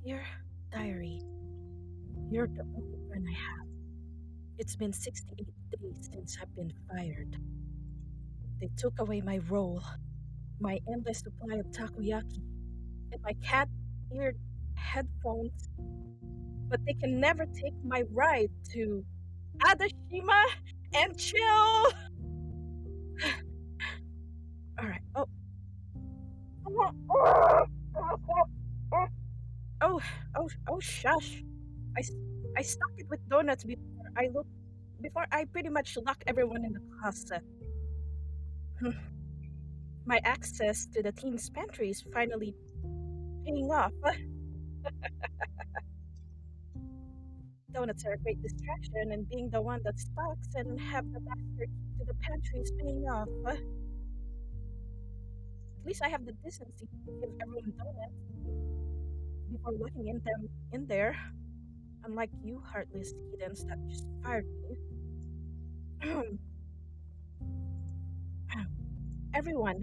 Dear Diary, you're the only friend I have. It's been 68 days since I've been fired. They took away my role, my endless supply of takoyaki, and my cat-eared headphones, but they can never take my ride to Adashima and chill. All right. Shush. I, s- I stuck it with donuts before I pretty much lock everyone in the closet. My access to the team's pantry is finally paying off. Donuts are a great distraction, and being the one that stocks and have the master key to the pantry is paying off. At least I have the decency to give everyone donuts before locking them in there, unlike you heartless heathens that just fired me. Everyone,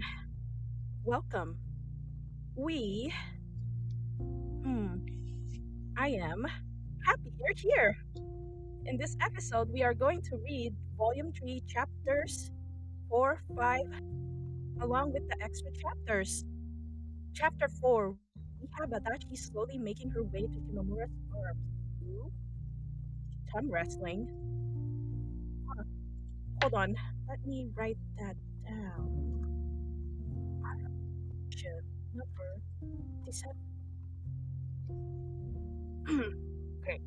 welcome. We, hmm, I am happy you're here. In this episode, we are going to read Volume 3, Chapters 4, 5, along with the extra chapters. Chapter 4, we have Adachi slowly making her way to Shimamura's arms. Ooh, tongue wrestling. Huh, hold on, let me write that down. Chapter number 57. Okay.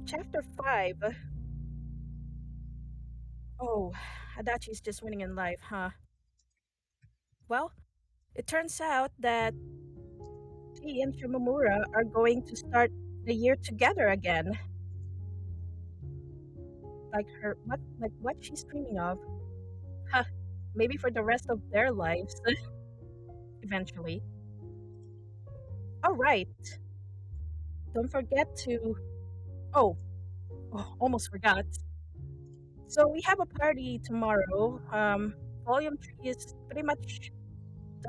Chapter 5. Oh, Adachi's just winning in life, huh? Well, it turns out that she and Shimamura are going to start the year together again. Like what she's dreaming of. Huh, maybe for the rest of their lives, eventually. All right, don't forget to. Oh, almost forgot. So we have a party tomorrow. Volume 3 is pretty much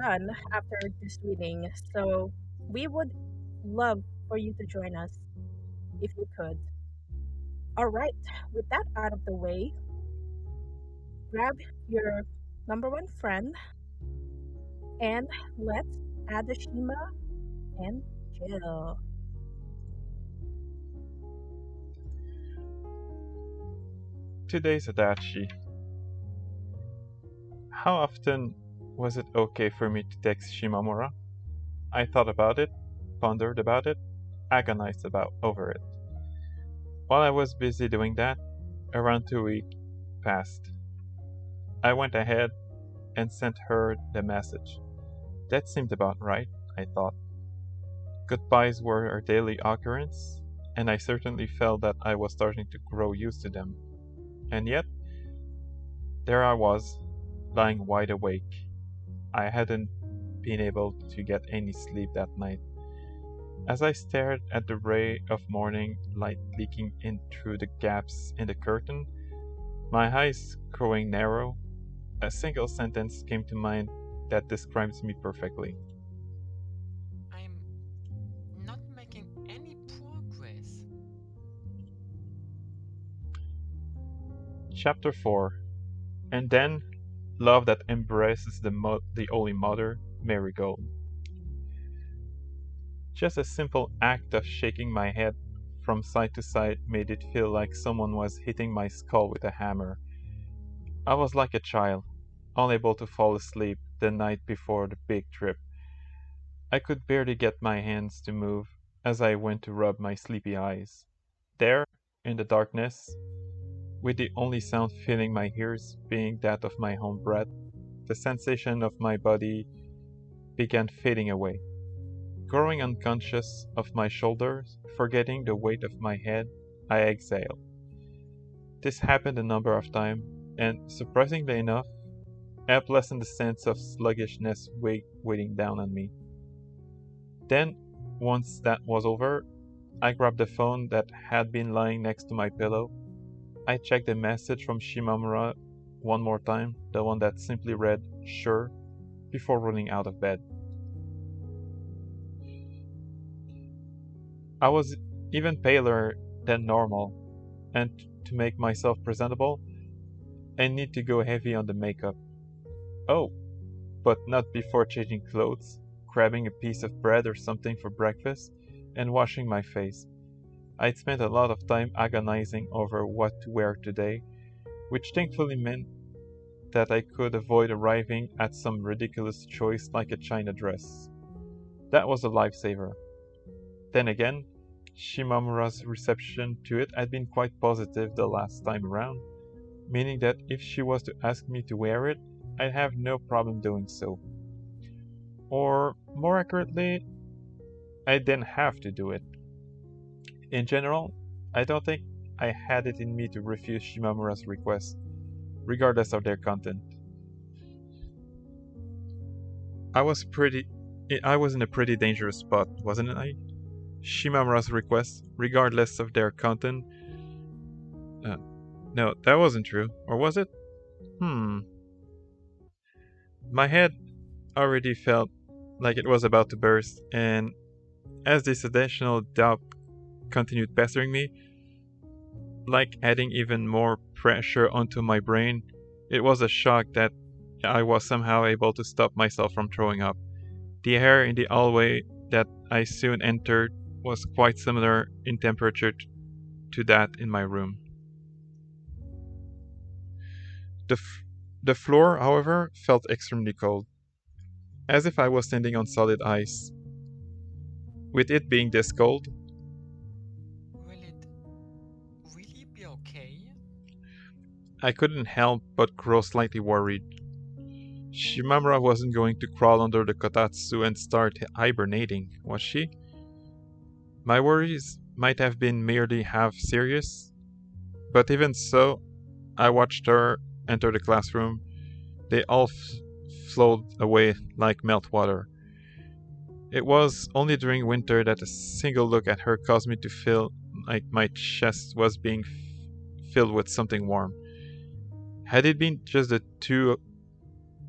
done after this reading, so we would love for you to join us if you could. All right, with that out of the way, grab your number one friend and let's add the Shima and chill. Today's Adachi. How often was it okay for me to text Shimamura? I thought about it, pondered about it, agonized about over it. While I was busy doing that, around 2 weeks passed. I went ahead and sent her the message. That seemed about right, I thought. Goodbyes were a daily occurrence, and I certainly felt that I was starting to grow used to them. And yet, there I was, lying wide awake. I hadn't been able to get any sleep that night. As I stared at the ray of morning light leaking in through the gaps in the curtain, my eyes growing narrow, a single sentence came to mind that describes me perfectly. I'm not making any progress. Chapter 4. And then, love that embraces the Holy Mother, Marigold. Just a simple act of shaking my head from side to side made it feel like someone was hitting my skull with a hammer. I was like a child, unable to fall asleep the night before the big trip. I could barely get my hands to move as I went to rub my sleepy eyes. There, in the darkness, with the only sound filling my ears being that of my own breath, the sensation of my body began fading away. Growing unconscious of my shoulders, forgetting the weight of my head, I exhaled. This happened a number of times, and surprisingly enough, helped lessen the sense of sluggishness weighing down on me. Then, once that was over, I grabbed the phone that had been lying next to my pillow. I checked the message from Shimamura one more time, the one that simply read, "Sure," before rolling out of bed. I was even paler than normal, and to make myself presentable, I need to go heavy on the makeup. Oh, but not before changing clothes, grabbing a piece of bread or something for breakfast, and washing my face. I'd spent a lot of time agonizing over what to wear today, which thankfully meant that I could avoid arriving at some ridiculous choice like a china dress. That was a lifesaver. Then again, Shimamura's reception to it had been quite positive the last time around, meaning that if she was to ask me to wear it, I'd have no problem doing so. Or, more accurately, I didn't have to do it. In general, I don't think I had it in me to refuse Shimamura's requests, regardless of their content. I was in a pretty dangerous spot, wasn't I? Shimamura's requests, regardless of their content. No, that wasn't true, or was it? My head already felt like it was about to burst, and as this additional doubt continued pestering me, like adding even more pressure onto my brain, it was a shock that I was somehow able to stop myself from throwing up. The air in the hallway that I soon entered was quite similar in temperature to that in my room. The floor, however, felt extremely cold, as if I was standing on solid ice. With it being this cold, Will it really be okay? I couldn't help but grow slightly worried. Shimamura wasn't going to crawl under the kotatsu and start hibernating, was she? My worries might have been merely half serious, but even so, I watched her enter the classroom. They all flowed away like meltwater. It was only during winter that a single look at her caused me to feel like my chest was being filled with something warm. Had it been just the two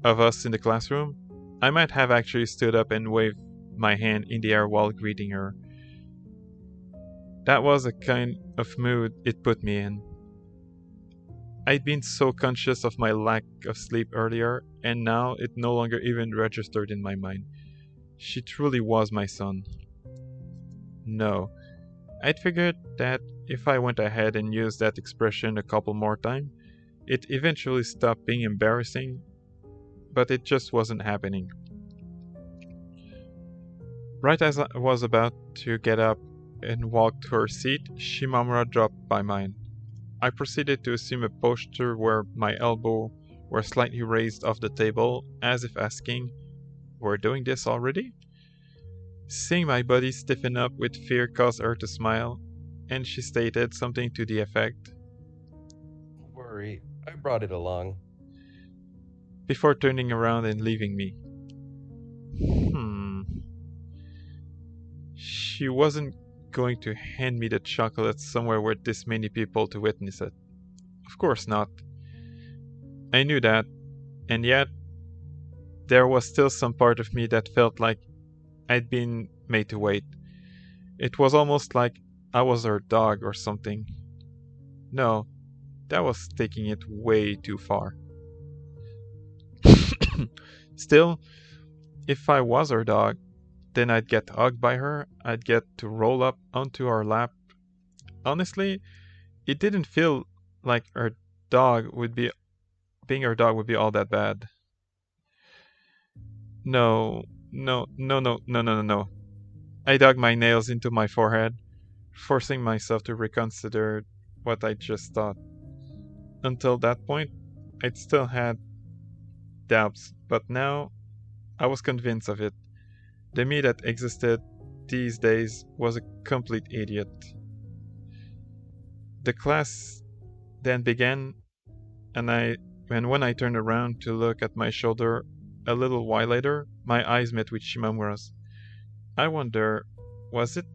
of us in the classroom, I might have actually stood up and waved my hand in the air while greeting her. That was a kind of mood it put me in. I'd been so conscious of my lack of sleep earlier, and now it no longer even registered in my mind. She truly was my son. No, I'd figured that if I went ahead and used that expression a couple more times, it eventually stopped being embarrassing, but it just wasn't happening. Right as I was about to get up and walk to her seat, Shimamura dropped by mine. I proceeded to assume a posture where my elbow were slightly raised off the table, as if asking, "We're doing this already?" Seeing my body stiffen up with fear caused her to smile, and she stated something to the effect, Don't worry, I brought it along. before turning around and leaving me. She wasn't going to hand me the chocolate somewhere with this many people to witness it. Of course not. I knew that, and yet, there was still some part of me that felt like I'd been made to wait. It was almost like I was her dog or something. No, that was taking it way too far. Still, if I was her dog, then I'd get hugged by her, I'd get to roll up onto her lap. Honestly, it didn't feel like being her dog would be all that bad. No, no. I dug my nails into my forehead, forcing myself to reconsider what I just thought. Until that point, I'd still had doubts, but now I was convinced of it. The me that existed these days was a complete idiot. The class then began, and when I turned around to look at my shoulder a little while later, my eyes met with Shimamura's. I wonder, was it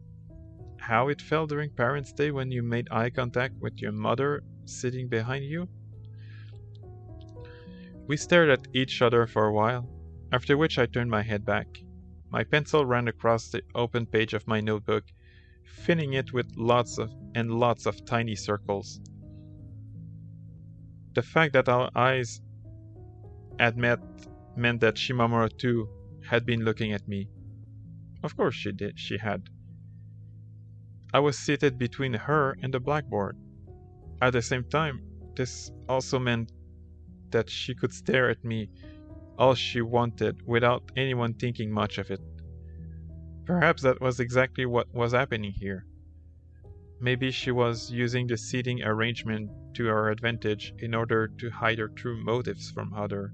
how it felt during Parents' Day when you made eye contact with your mother sitting behind you? We stared at each other for a while, after which I turned my head back. My pencil ran across the open page of my notebook, filling it with lots of tiny circles. The fact that our eyes had met meant that Shimamura too had been looking at me. Of course she had. I was seated between her and the blackboard. At the same time, this also meant that she could stare at me all she wanted without anyone thinking much of it. Perhaps that was exactly what was happening here. Maybe she was using the seating arrangement to her advantage in order to hide her true motives from other.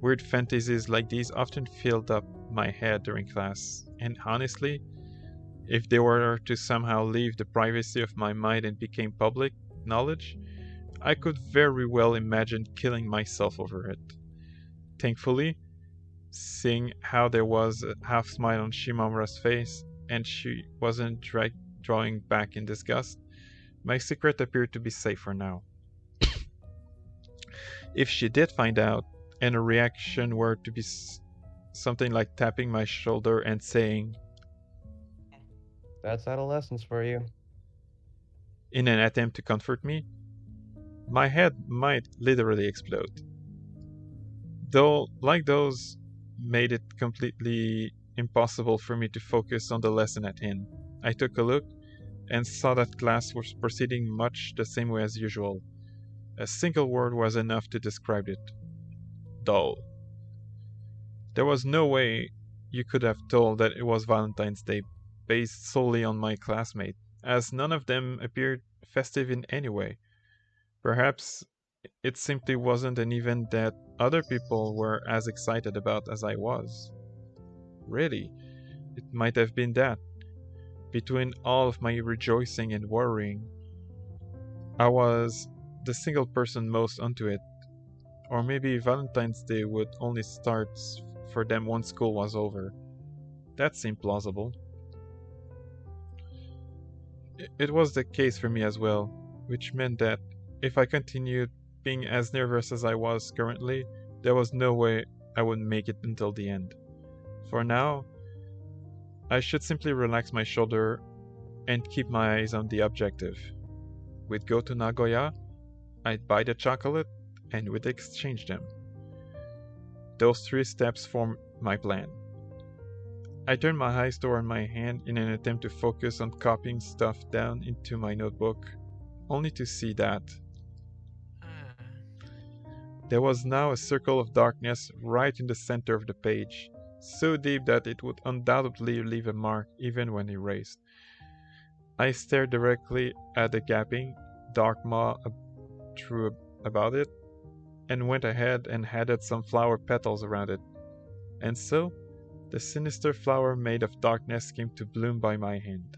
Weird fantasies like these often filled up my head during class, and honestly, if they were to somehow leave the privacy of my mind and became public knowledge, I could very well imagine killing myself over it. Thankfully, seeing how there was a half smile on Shimamura's face and she wasn't drawing back in disgust, my secret appeared to be safe for now. If she did find out, and her reaction were to be something like tapping my shoulder and saying, That's adolescence for you. in an attempt to comfort me, my head might literally explode. Though, like those, made it completely impossible for me to focus on the lesson at hand. I took a look and saw that class was proceeding much the same way as usual. A single word was enough to describe it: dull. There was no way you could have told that it was Valentine's Day based solely on my classmate, as none of them appeared festive in any way. Perhaps it simply wasn't an event that other people were as excited about as I was. Really, it might have been that. Between all of my rejoicing and worrying, I was the single person most onto it. Or maybe Valentine's Day would only start for them once school was over. That seemed plausible. It was the case for me as well, which meant that if I continued being as nervous as I was currently, there was no way I would make it until the end. For now, I should simply relax my shoulder and keep my eyes on the objective. We'd go to Nagoya, I'd buy the chocolate, and we'd exchange them. Those 3 steps formed my plan. I turned my eyes toward my hand in an attempt to focus on copying stuff down into my notebook, only to see that there was now a circle of darkness right in the center of the page, so deep that it would undoubtedly leave a mark even when erased. I stared directly at the gaping, dark maw through about it, and went ahead and added some flower petals around it. And so, the sinister flower made of darkness came to bloom by my hand.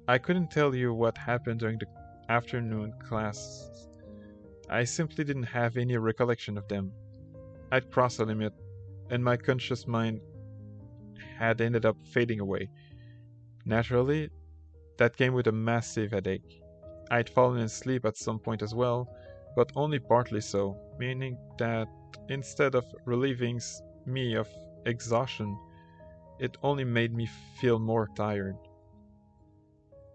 I couldn't tell you what happened during the afternoon classes. I simply didn't have any recollection of them. I'd crossed a limit, and my conscious mind had ended up fading away. Naturally, that came with a massive headache. I'd fallen asleep at some point as well, but only partly so, meaning that instead of relieving me of exhaustion, it only made me feel more tired.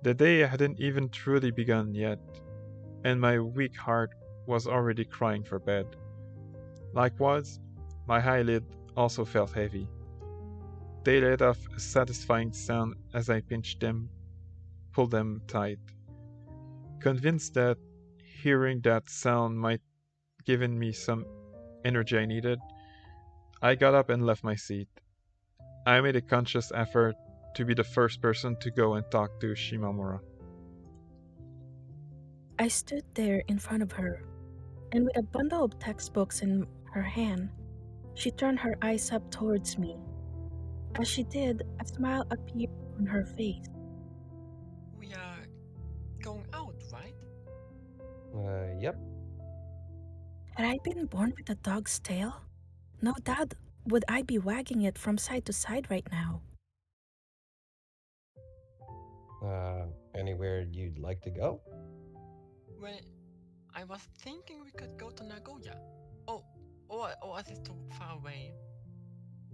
The day hadn't even truly begun yet, and my weak heart was already crying for bed. Likewise, my eyelid also felt heavy. They let off a satisfying sound as I pinched them, pulled them tight. Convinced that hearing that sound might given me some energy I needed, I got up and left my seat. I made a conscious effort to be the first person to go and talk to Shimamura. I stood there in front of her, and with a bundle of textbooks in her hand, she turned her eyes up towards me. As she did, a smile appeared on her face. We are going out, right? Yep. Had I been born with a dog's tail? No doubt would I be wagging it from side to side right now. Anywhere you'd like to go? Well, I was thinking we could go to Nagoya. Oh, or is it too far away?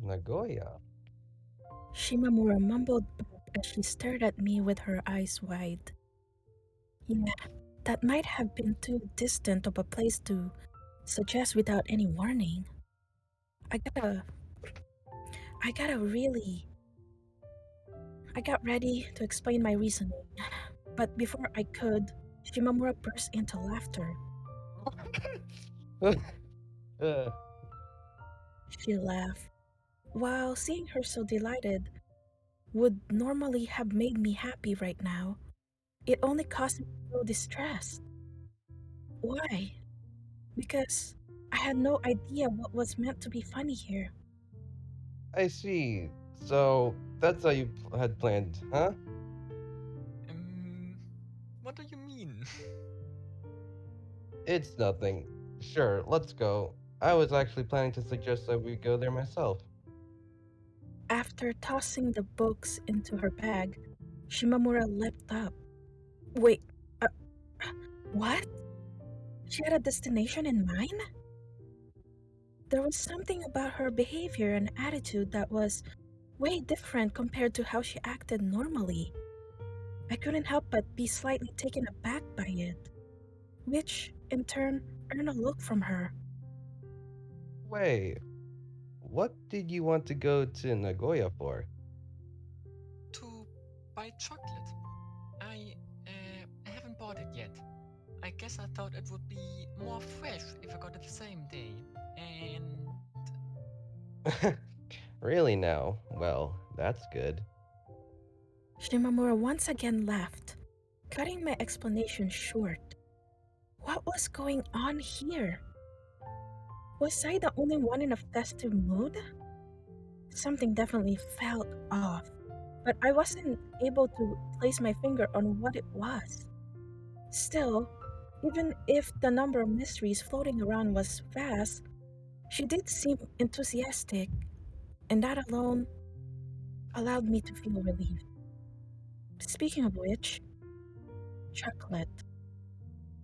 Nagoya. Shimamura mumbled as she stared at me with her eyes wide. Yeah, that might have been too distant of a place to suggest without any warning. I gotta, I gotta really. I got ready to explain my reasoning, but before I could, Shimamura burst into laughter. Uh, She laughed. While seeing her so delighted would normally have made me happy right now, it only caused me to feel distressed. Why? Because I had no idea what was meant to be funny here. I see. So that's how you had planned, huh? Um, what do you mean? It's nothing. Sure, let's go. I was actually planning to suggest that we go there myself. After tossing the books into her bag, Shimamura leapt up. Wait, uh, what? She had a destination in mind? There was something about her behavior and attitude that was way different compared to how she acted normally. I couldn't help but be slightly taken aback by it, which, in turn, earned a look from her. Wait, what did you want to go to Nagoya for? To buy chocolate. I haven't bought it yet. I guess I thought it would be more fresh if I got it the same day. And Really now? Well, that's good. Shimamura once again laughed, cutting my explanation short. What was going on here? Was I the only one in a festive mood? Something definitely felt off, but I wasn't able to place my finger on what it was. Still, even if the number of mysteries floating around was vast, she did seem enthusiastic, and that alone allowed me to feel relieved. Speaking of which, chocolate.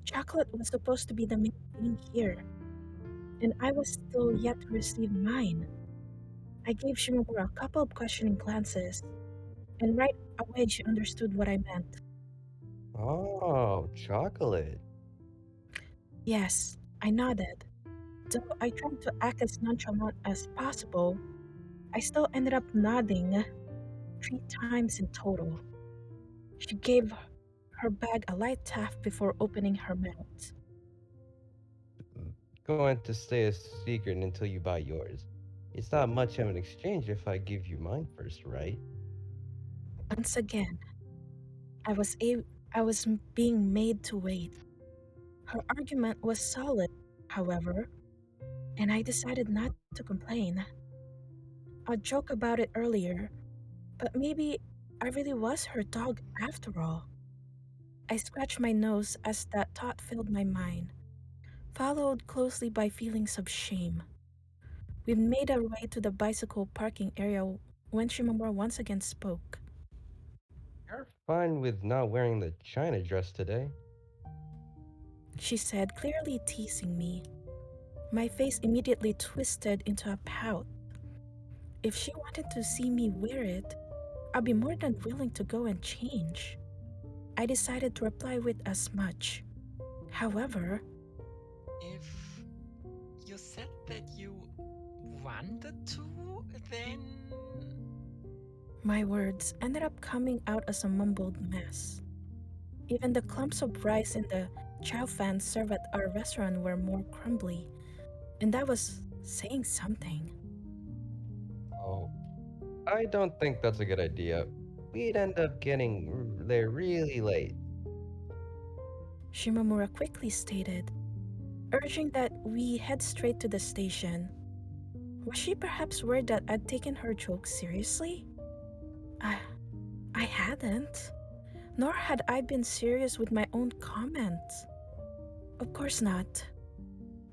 Chocolate was supposed to be the main theme here, and I was still yet to receive mine. I gave Shimomura a couple of questioning glances, and right away she understood what I meant. Oh, chocolate. Yes, I nodded. Though I tried to act as nonchalant as possible, I still ended up nodding 3 times in total. She gave her bag a light tap before opening her mouth. Going to stay a secret until you buy yours. It's not much of an exchange if I give you mine first, right? Once again, I was a- I was being made to wait. Her argument was solid, however, and I decided not to complain. I joked about it earlier, but maybe I really was her dog after all. I scratched my nose as that thought filled my mind, followed closely by feelings of shame. We made our way to the bicycle parking area when Shimamura once again spoke. You're fine with not wearing the China dress today. She said, clearly teasing me. My face immediately twisted into a pout. If she wanted to see me wear it, I'd be more than willing to go and change. I decided to reply with as much. However, if you said that you wanted to, then my words ended up coming out as a mumbled mess. Even the clumps of rice in the chow fan served at our restaurant were more crumbly, and that was saying something. Oh, I don't think that's a good idea. We'd end up getting there really late. Shimamura quickly stated, urging that we head straight to the station. Was she perhaps worried that I'd taken her joke seriously? I, I hadn't. Nor had I been serious with my own comments. Of course not.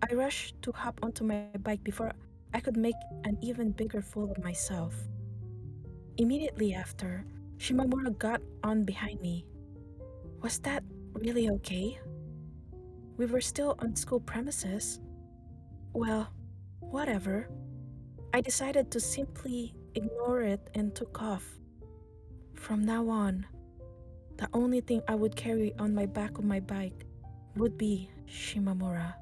I rushed to hop onto my bike before I could make an even bigger fool of myself. Immediately after, Shimamura got on behind me. Was that really okay? We were still on school premises. Well, whatever. I decided to simply ignore it and took off. From now on, the only thing I would carry on my back of my bike would be Shimamura.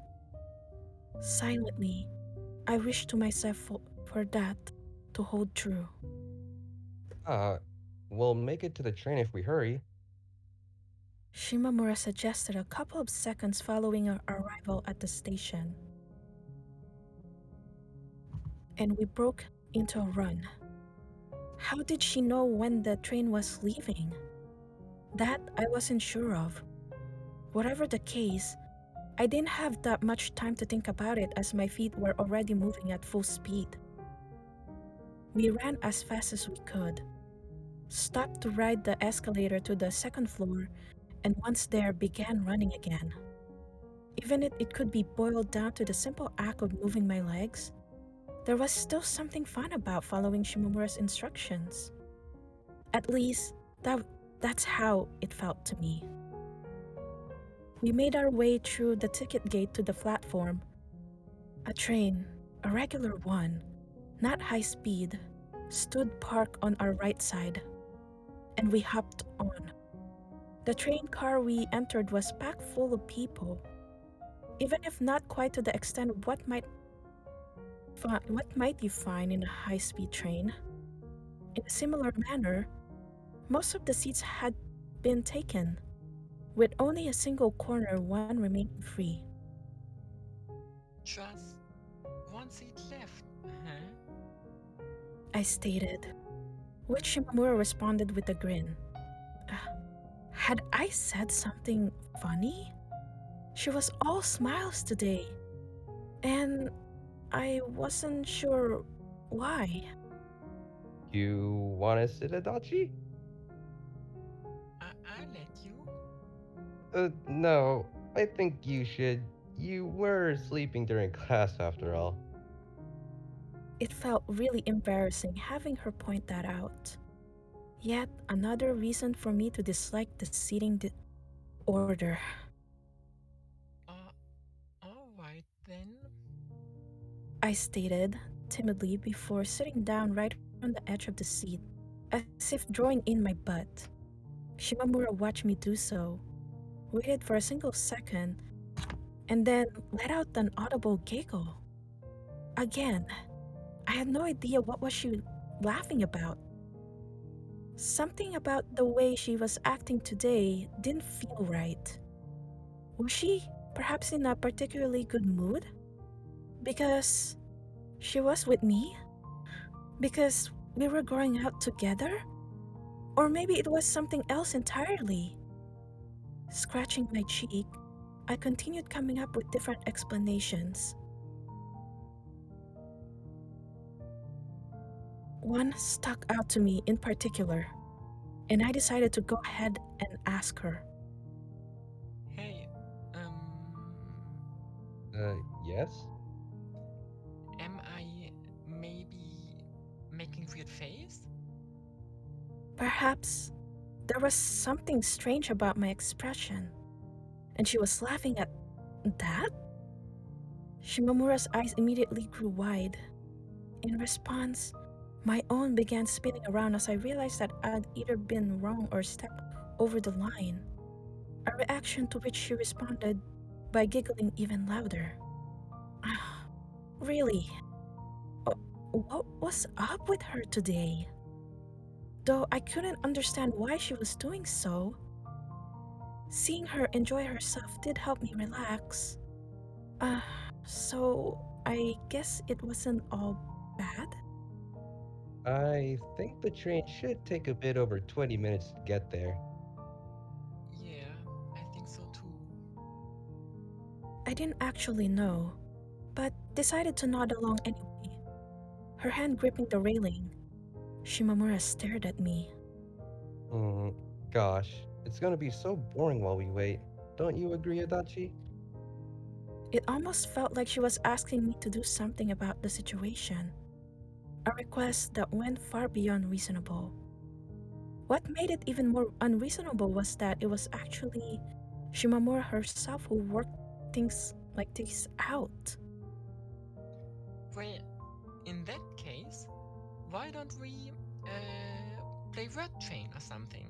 Silently, I wished to myself for that to hold true. Ah, we'll make it to the train if we hurry. Shimamura suggested a couple of seconds following our arrival at the station, and we broke into a run. How did she know when the train was leaving? That I wasn't sure of. Whatever the case, I didn't have that much time to think about it as my feet were already moving at full speed. We ran as fast as we could, stopped to ride the escalator to the second floor, and once there began running again. Even if it could be boiled down to the simple act of moving my legs, there was still something fun about following Shimamura's instructions. At least, that's how it felt to me. We made our way through the ticket gate to the platform. A train, a regular one, not high speed, stood parked on our right side, and we hopped on. The train car we entered was packed full of people, even if not quite to the extent of what might you find in a high-speed train. In a similar manner, most of the seats had been taken, with only a single corner one remaining free. Just one seat left, huh? I stated, which Shimamura responded with a grin. Had I said something funny? She was all smiles today, and I wasn't sure why. You want to sit, Adachi? I'll let you. No, I think you should. You were sleeping during class after all. It felt really embarrassing having her point that out. Yet another reason for me to dislike the seating order. Alright then. I stated timidly before sitting down right on the edge of the seat, as if drawing in my butt. Shimamura watched me do so, waited for a single second, and then let out an audible giggle. Again, I had no idea what was she laughing about. Something about the way she was acting today didn't feel right. Was she perhaps in a particularly good mood? Because she was with me? Because we were growing out together? Or maybe it was something else entirely. Scratching my cheek, I continued coming up with different explanations. One stuck out to me in particular, and I decided to go ahead and ask her. Hey, Yes? am I maybe making weird face? Perhaps there was something strange about my expression, and she was laughing at that? Shimamura's eyes immediately grew wide. In response, my own began spinning around as I realized that I'd either been wrong or stepped over the line, a reaction to which she responded by giggling even louder. Really? What was up with her today? Though I couldn't understand why she was doing so, seeing her enjoy herself did help me relax. Uh, so I guess it wasn't all bad? I think the train should take a bit over 20 minutes to get there. Yeah, I think so too. I didn't actually know, but decided to nod along anyway, her hand gripping the railing. Shimamura stared at me. Hmm, gosh, it's gonna be so boring while we wait. Don't you agree, Adachi? It almost felt like she was asking me to do something about the situation, a request that went far beyond reasonable. What made it even more unreasonable was that it was actually Shimamura herself who worked things like this out. Well, in that case, why don't we Play Red Train or something.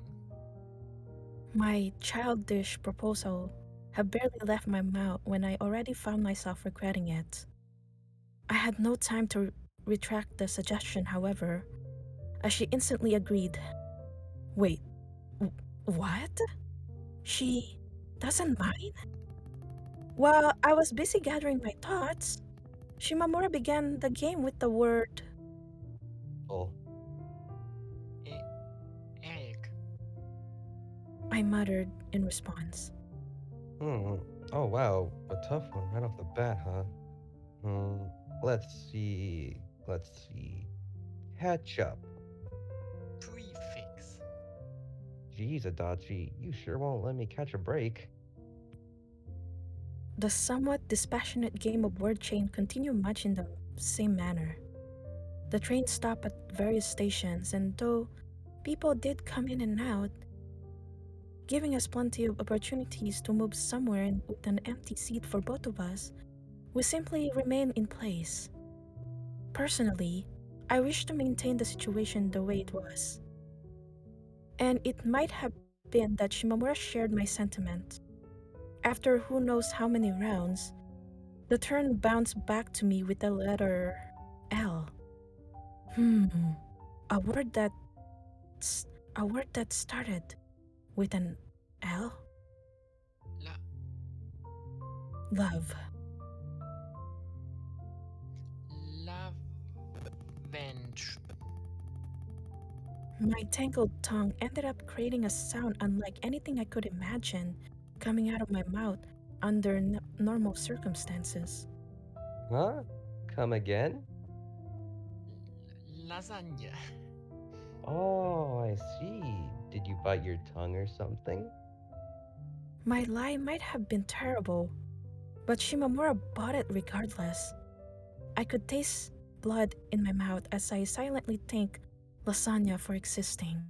My childish proposal had barely left my mouth when I already found myself regretting it. I had no time to retract the suggestion, however, as she instantly agreed. Wait, what? She doesn't mind? While I was busy gathering my thoughts, Shimamura began the game with the word. Oh, E- Eric, I muttered in response. hmm. Oh, wow. A tough one right off the bat, huh? Hmm. Let's see. Let's see. Ketchup. prefix. Geez, Adachi, you sure won't let me catch a break. The somewhat dispassionate game of word chain continued much in the same manner. The train stopped at various stations, and though people did come in and out, giving us plenty of opportunities to move somewhere with an empty seat for both of us, we simply remained in place. Personally, I wish to maintain the situation the way it was, and it might have been that Shimamura shared my sentiment. After who knows how many rounds, the turn bounced back to me with the letter L. Hmm, a word that's a word that started with an L? La- Love. Lavenge. My tangled tongue ended up creating a sound unlike anything I could imagine coming out of my mouth under normal circumstances. Huh? Come again? Lasagna. Oh, I see. Did you bite your tongue or something? My lie might have been terrible, but Shimamura bought it regardless. I could taste blood in my mouth as I silently thanked lasagna for existing.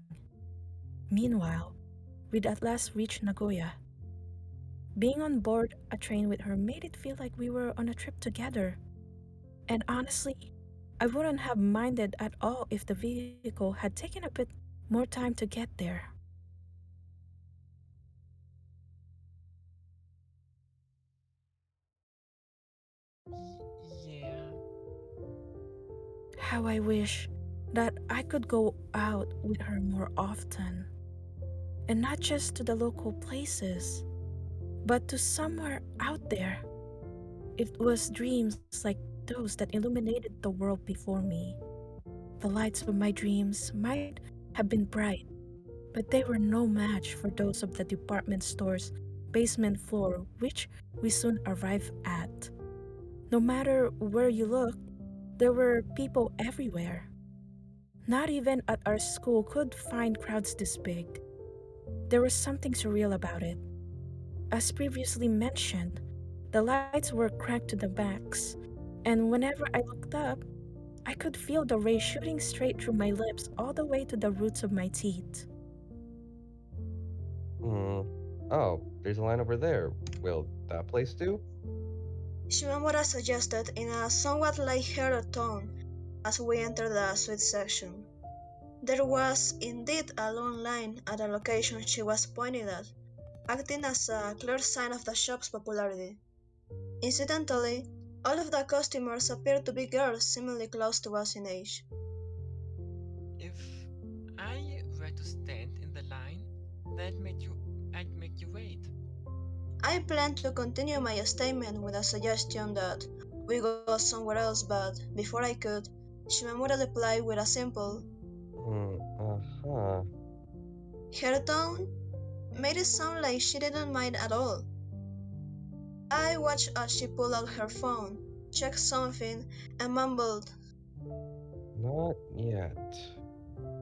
Meanwhile, we'd at last reached Nagoya. Being on board a train with her made it feel like we were on a trip together. And honestly, I wouldn't have minded at all if the vehicle had taken a bit more time to get there. Yeah. How I wish that I could go out with her more often. And not just to the local places, but to somewhere out there. It was dreams like those that illuminated the world before me. The lights of my dreams might have been bright, but they were no match for those of the department store's basement floor, which we soon arrived at. No matter where you looked, there were people everywhere. Not even at our school could find crowds this big. There was something surreal about it. As previously mentioned, the lights were cranked to the max, and whenever I looked up, I could feel the ray shooting straight through my lips all the way to the roots of my teeth. Hmm. Oh, there's a line over there. Will that place do? Shimamura suggested in a somewhat light-hearted tone as we entered the suite section. There was indeed a long line at the location she was pointing at, acting as a clear sign of the shop's popularity. Incidentally, all of the customers appeared to be girls similarly close to us in age. If I were to stand in the line, that made you I'd make you wait. I planned to continue my statement with a suggestion that we go somewhere else, but before I could, Shimamura replied with a simple, Uh-huh. her tone made it sound like she didn't mind at all. I watched as she pulled out her phone, checked something, and mumbled Not yet.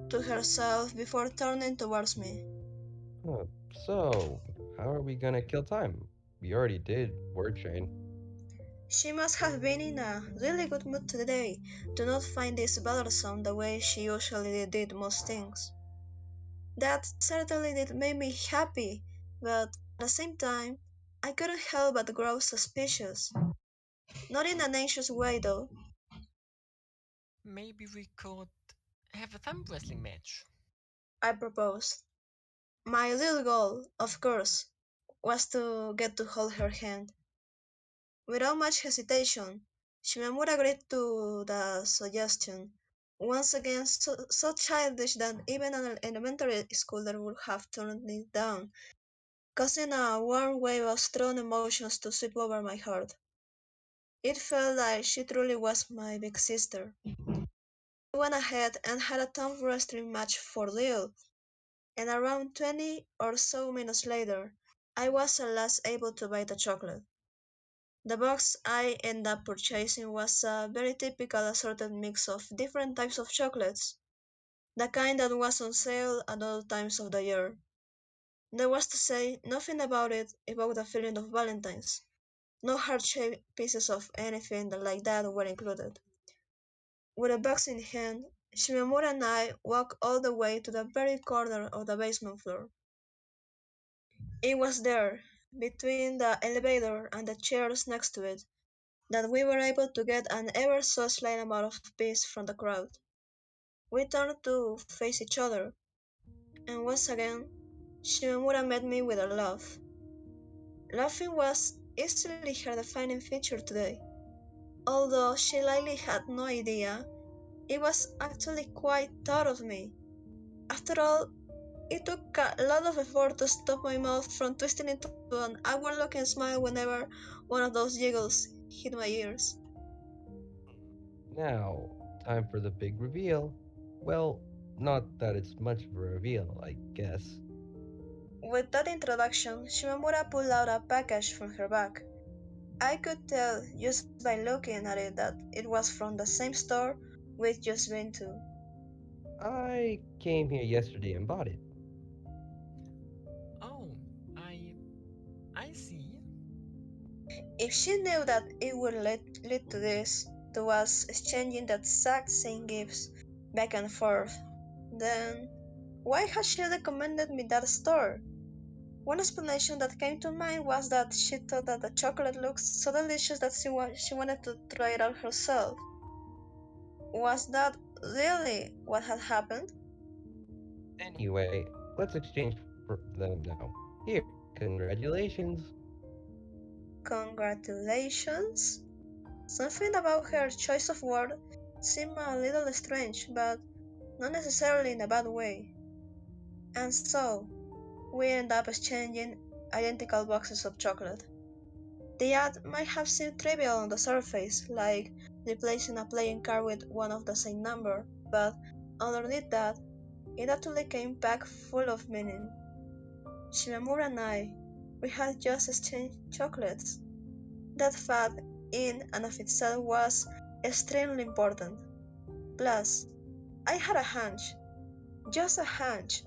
to herself before turning towards me. Huh. So, how are we gonna kill time? We already did word chain. She must have been in a really good mood today to not find this bothersome the way she usually did most things. That certainly did make me happy, but at the same time, I couldn't help but grow suspicious. Not in an anxious way, though. Maybe we could have a thumb wrestling match. I proposed. My little goal, of course, was to get to hold her hand. Without much hesitation, Shimamura agreed to the suggestion, once again so childish that even an elementary schooler would have turned it down, causing a warm wave of strong emotions to sweep over my heart. It felt like she truly was my big sister. We went ahead and had a thumb wrestling match for real, and around 20 or so minutes later, I was at last able to buy the chocolate. The box I ended up purchasing was a very typical assorted mix of different types of chocolates, the kind that was on sale at all times of the year. There was to say, nothing about it evoked a feeling of Valentine's. No heart-shaped pieces of anything like that were included. With a box in hand, Shimamura and I walked all the way to the very corner of the basement floor. It was there, between the elevator and the chairs next to it, that we were able to get an ever so slight amount of peace from the crowd. We turned to face each other, and once again, Shimamura met me with a laugh. Laughing was easily her defining feature today. Although she likely had no idea, it was actually quite thought of me. After all, it took a lot of effort to stop my mouth from twisting into an awkward looking smile whenever one of those giggles hit my ears. Now, time for the big reveal. Well, not that it's much of a reveal, I guess. With that introduction, Shimamura pulled out a package from her bag. I could tell just by looking at it that it was from the same store we'd just been to. I came here yesterday and bought it. Oh, I see. If she knew that it would lead to this, to us exchanging the exact same gifts back and forth, then why had she recommended me that store? One explanation that came to mind was that she thought that the chocolate looked so delicious that she wanted to try it out herself. Was that really what had happened? Anyway, let's exchange for them now. Here, congratulations. Congratulations? Something about her choice of word seemed a little strange, but not necessarily in a bad way. And so, we end up exchanging identical boxes of chocolate. The ad might have seemed trivial on the surface, like replacing a playing card with one of the same number, but underneath that, it actually came back full of meaning. Shimamura and I, we had just exchanged chocolates. That fact, in and of itself, was extremely important. Plus, I had a hunch, just a hunch,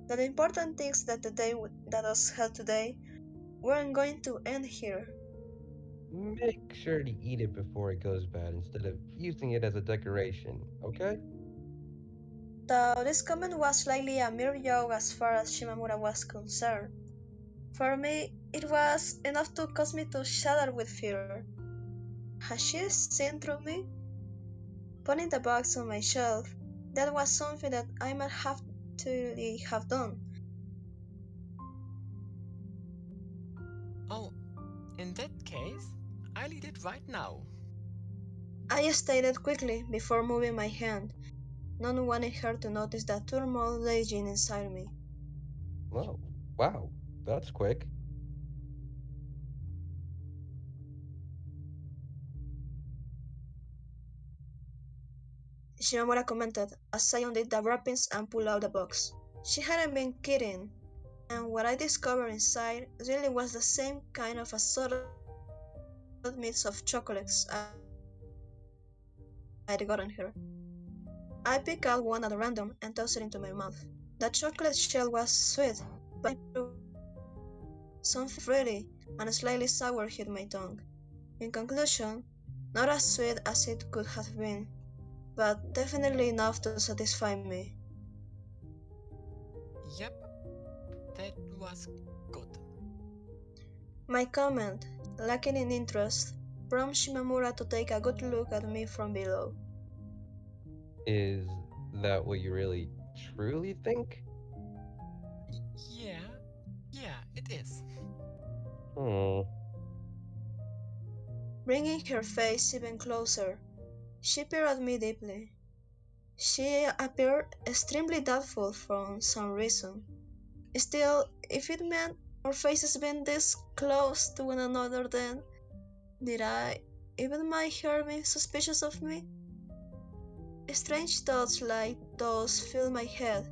that the important things that the day that us had today weren't going to end here. Make sure to eat it before it goes bad instead of using it as a decoration, okay? Though this comment was slightly a mere joke as far as Shimamura was concerned, for me it was enough to cause me to shudder with fear. Had she seen through me? Putting the box on my shelf, that was something that I might have to have done. Oh, in that case, I'll eat it right now. I stated quickly before moving my hand, not wanting her to notice the turmoil raging inside me. Oh, wow, that's quick. Shimamura commented as I undid the wrappings and pulled out the box. She hadn't been kidding, and what I discovered inside really was the same kind of assorted mix of chocolates I'd gotten her. I picked out one at random and tossed it into my mouth. The chocolate shell was sweet, but not in the way I thought. Something fruity and slightly sour hit my tongue. In conclusion, not as sweet as it could have been, but definitely enough to satisfy me. Yep, that was good. My comment, lacking in interest, prompted Shimamura to take a good look at me from below. Is that what you really truly think? Yeah, it is. Hmm. Bringing her face even closer, she peered at me deeply. She appeared extremely doubtful for some reason. Still, if it meant our faces being this close to one another, then did I even might her be suspicious of me? Strange thoughts like those filled my head,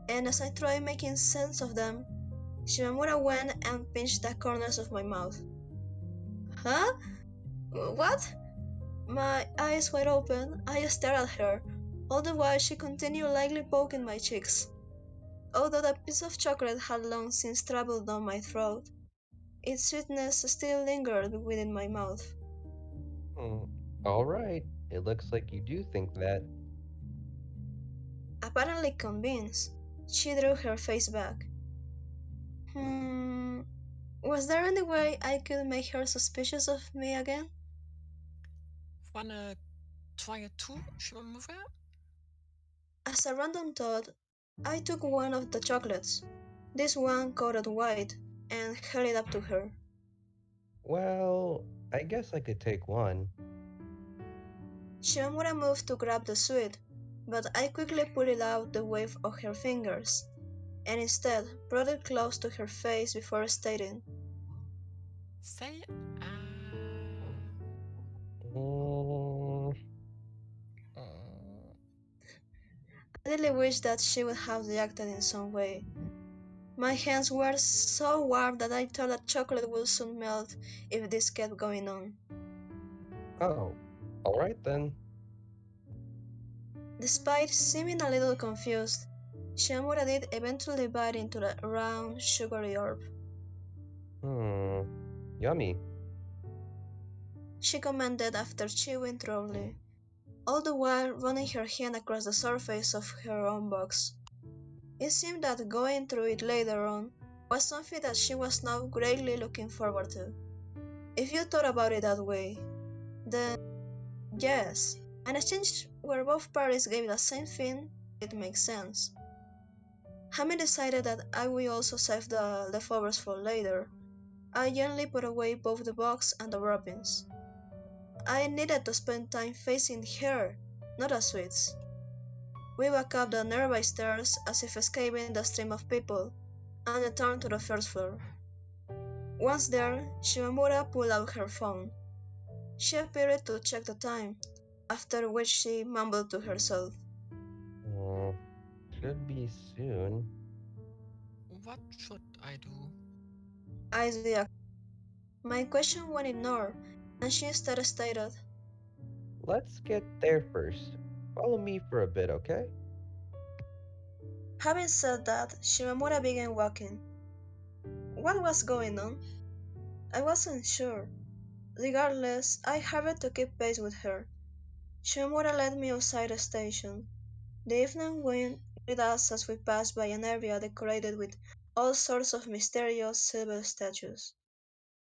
and as I tried making sense of them, Shimamura went and pinched the corners of my mouth. Huh? What? My eyes wide open, I stared at her, all the while she continued lightly poking my cheeks. Although the piece of chocolate had long since traveled down my throat, its sweetness still lingered within my mouth. Hmm. All right. It looks like you do think that. Apparently convinced, she drew her face back. Hmm, was there any way I could make her suspicious of me again? Wanna try it too, Shimamura? As a random thought, I took one of the chocolates, this one coated white, and held it up to her. Well, I guess I could take one. Shimamura moved to grab the sweet, but I quickly pulled it out the way of her fingers, and instead brought it close to her face before stating, Say, Mm, oh, I really wish that she would have reacted in some way. My hands were so warm that I thought that chocolate would soon melt if this kept going on. oh, all right then. Despite seeming a little confused, Shimamura did eventually bite into the round, sugary orb. Hmm. Yummy. She commented after chewing thoroughly, all the while running her hand across the surface of her own box. It seemed that going through it later on was something that she was now greatly looking forward to. If you thought about it that way, then yes, an exchange where both parties gave the same thing, it makes sense. Having decided that I will also save the leftovers for later, I gently put away both the box and the wrappings. I needed to spend time facing her, not the sweets. We walked up the nearby stairs as if escaping the stream of people, and returned to the first floor. Once there, Shimamura pulled out her phone. She appeared to check the time, after which she mumbled to herself. Hmm. Should be soon. what should I do? I reacted. My question went ignored, and she instead stated, Let's get there first. Follow me for a bit, okay? having said that, Shimamura began walking. What was going on? I wasn't sure. Regardless, I hurried to keep pace with her. Shimamura led me outside the station. The evening wind greeted us as we passed by an area decorated with all sorts of mysterious silver statues,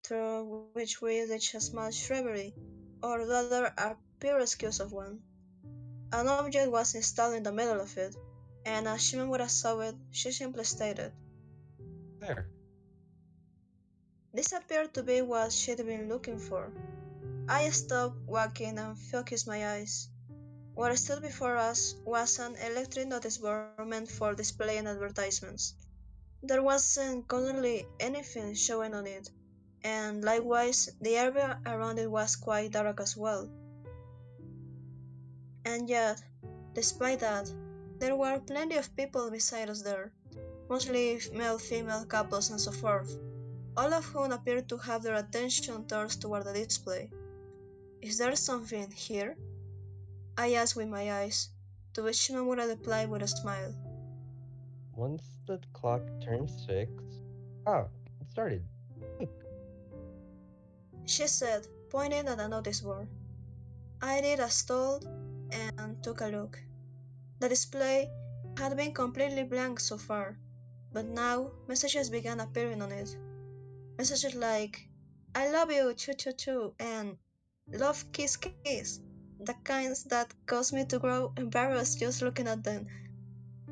through which we reached a small shrubbery, or rather a pure excuse of one. An object was installed in the middle of it, and as Shimamura saw it, she simply stated, There. this appeared to be what she'd been looking for. I stopped walking and focused my eyes. What stood before us was an electric notice board meant for displaying advertisements. There wasn't currently anything showing on it, and likewise the area around it was quite dark as well. And yet, despite that, there were plenty of people beside us there, mostly male-female couples and so forth, all of whom appeared to have their attention turned toward the display. Is there something here? I asked with my eyes, to which Shimamura replied with a smile. Once the clock turns 6. Ah, it started. Look. She said, pointing at the notice board. I did as told and took a look. The display had been completely blank so far, but now messages began appearing on it. Messages like, I love you, choo choo choo, and love kiss kiss. The kinds that caused me to grow embarrassed just looking at them.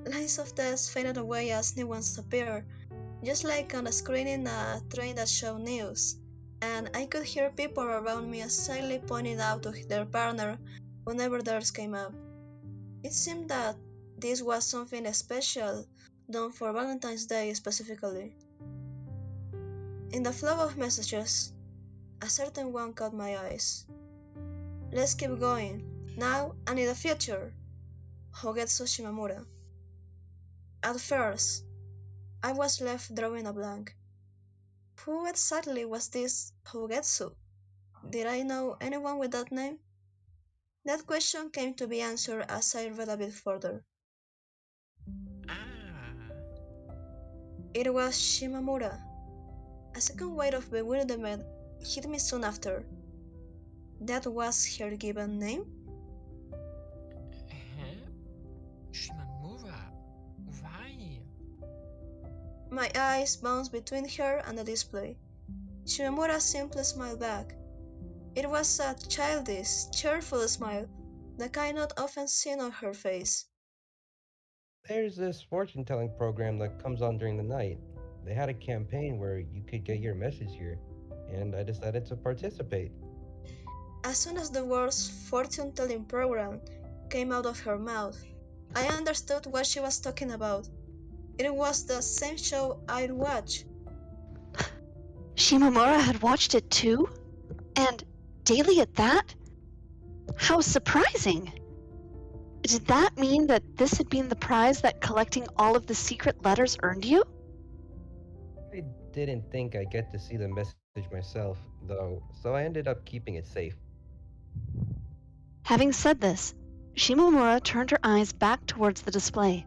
Lines of text faded away as new ones appeared, just like on a screen in a train that showed news, and I could hear people around me silently pointing out to their partner whenever theirs came up. It seemed that this was something special, done for Valentine's Day specifically. In the flow of messages, a certain one caught my eyes. Let's keep going, now and in the future. Hougetsu Shimamura. At first, I was left drawing a blank. Who exactly was this Hougetsu? Did I know anyone with that name? That question came to be answered as I read a bit further. Ah, It was Shimamura. A second wave of bewilderment hit me soon after. That was her given name? huh? Shimamura. Why? My eyes bounced between her and the display. Shimamura simply smiled back. It was a childish, cheerful smile, the kind not often seen on her face. There's this fortune telling program that comes on during the night. They had a campaign where you could get your message here, and I decided to participate. As soon as the words fortune telling program came out of her mouth, I understood what she was talking about. It was the same show I'd watched. Shimamura had watched it too? And daily at that? How surprising! Did that mean that this had been the prize that collecting all of the secret letters earned you? I didn't think I'd get to see the message myself, though, so I ended up keeping it safe. Having said this, Shimamura turned her eyes back towards the display.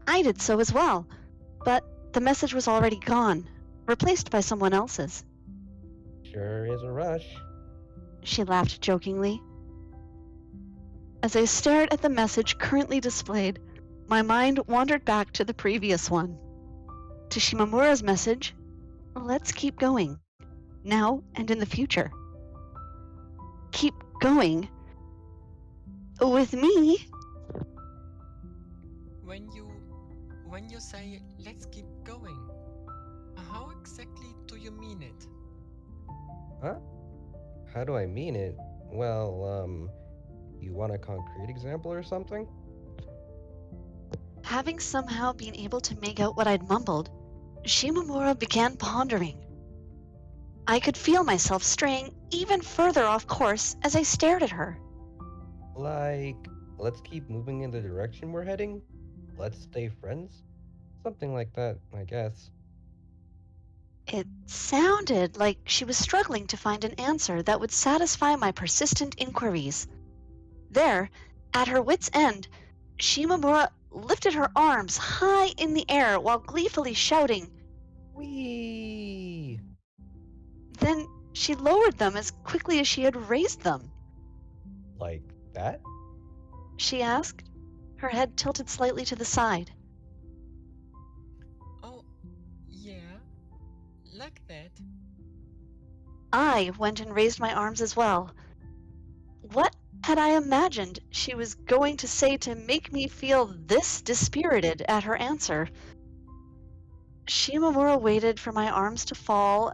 I did so as well, but the message was already gone, replaced by someone else's. Sure is a rush. She laughed jokingly. As I stared at the message currently displayed, my mind wandered back to the previous one. To Shimamura's message, let's keep going, now and in the future. Keep going? With me? When you say let's keep going, how exactly do you mean it? Huh? How do I mean it? Well, you want a concrete example or something? Having somehow been able to make out what I'd mumbled, Shimamura began pondering. I could feel myself straying even further off course as I stared at her. Like, let's keep moving in the direction we're heading? Let's stay friends? Something like that, I guess. It sounded like she was struggling to find an answer that would satisfy my persistent inquiries. There, at her wit's end, Shimamura lifted her arms high in the air while gleefully shouting. Whee! Then she lowered them as quickly as she had raised them. Like that? She asked, her head tilted slightly to the side. Oh, yeah, like that. I went and raised my arms as well. What had I imagined she was going to say to make me feel this dispirited at her answer? Shimamura waited for my arms to fall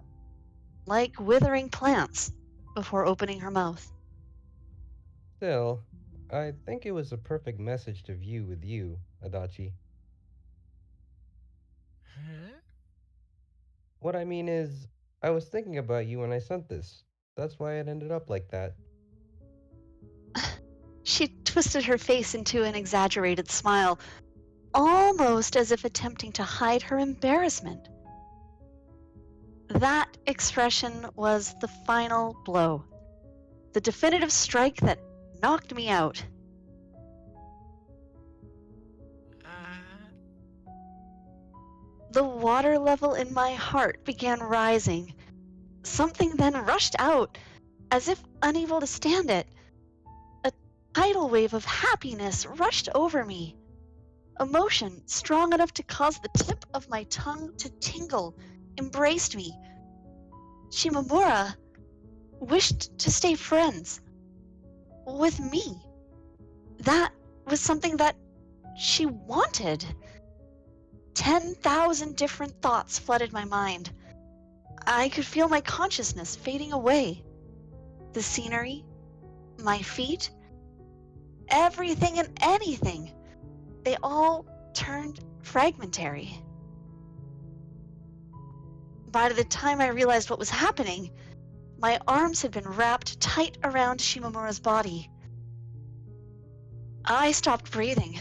like withering plants before opening her mouth. Still, I think it was a perfect message to view with you, Adachi. Huh? What I mean is, I was thinking about you when I sent this. That's why it ended up like that. She twisted her face into an exaggerated smile, almost as if attempting to hide her embarrassment. That expression was the final blow, the definitive strike that knocked me out. The water level in my heart began rising. Something then rushed out, as if unable to stand it. A tidal wave of happiness rushed over me. Emotion, strong enough to cause the tip of my tongue to tingle, embraced me. Shimamura wished to stay friends with me. That was something that she wanted. 10,000 different thoughts flooded my mind. I could feel my consciousness fading away. The scenery, my feet, everything and anything, they all turned fragmentary. By the time I realized what was happening, my arms had been wrapped tight around Shimamura's body. I stopped breathing.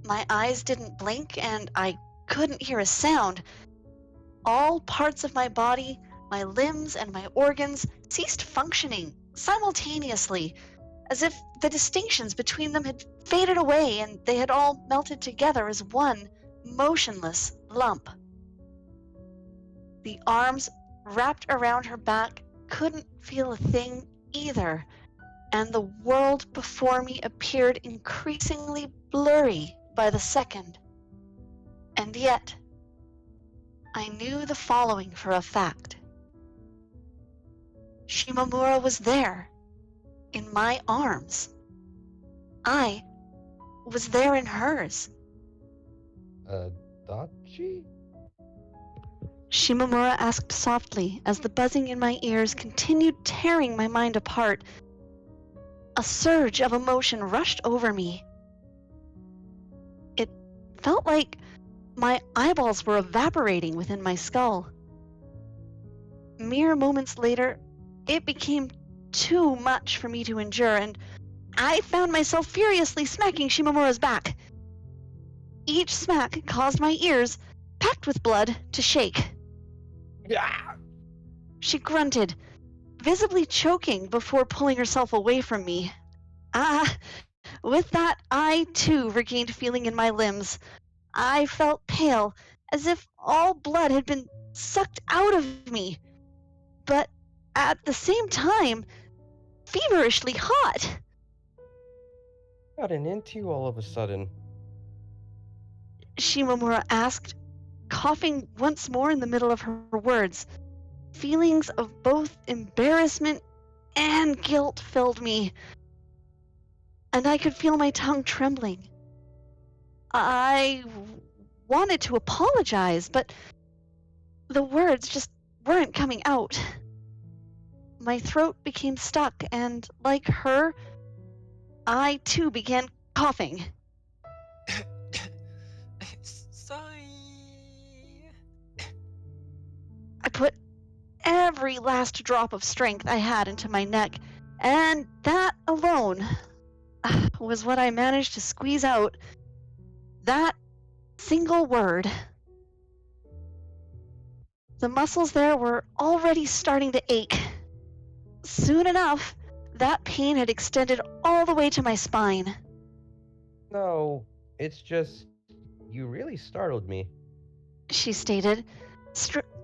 My eyes didn't blink and I couldn't hear a sound. All parts of my body, my limbs and my organs ceased functioning simultaneously, as if the distinctions between them had faded away and they had all melted together as one motionless lump. The arms wrapped around her back couldn't feel a thing either, and the world before me appeared increasingly blurry by the second. And yet, I knew the following for a fact. Shimamura was there, in my arms. I was there in hers. Adachi? Shimamura asked softly as the buzzing in my ears continued tearing my mind apart. A surge of emotion rushed over me. It felt like my eyeballs were evaporating within my skull. Mere moments later, it became too much for me to endure, and I found myself furiously smacking Shimamura's back. Each smack caused my ears, packed with blood, to shake. Yeah. She grunted, visibly choking before pulling herself away from me. With that, I too regained feeling in my limbs. I felt pale, as if all blood had been sucked out of me, but at the same time, feverishly hot. Gotten into all of a sudden. Shimamura asked, coughing once more in the middle of her words. Feelings of both embarrassment and guilt filled me, and I could feel my tongue trembling. I wanted to apologize, but the words just weren't coming out. My throat became stuck, and like her, I too began coughing. Sorry. I put every last drop of strength I had into my neck, and that alone was what I managed to squeeze out. That single word. The muscles there were already starting to ache. Soon enough, that pain had extended all the way to my spine. No, it's just you really startled me. She stated,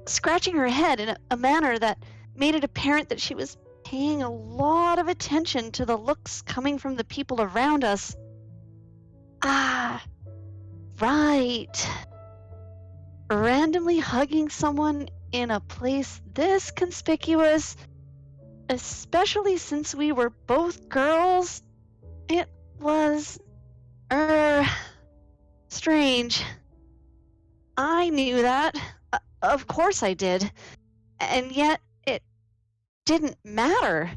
scratching her head in a manner that made it apparent that she was paying a lot of attention to the looks coming from the people around us. Ah, right. Randomly hugging someone in a place this conspicuous, especially since we were both girls, it was, strange. I knew that. Of course I did. And yet, it didn't matter.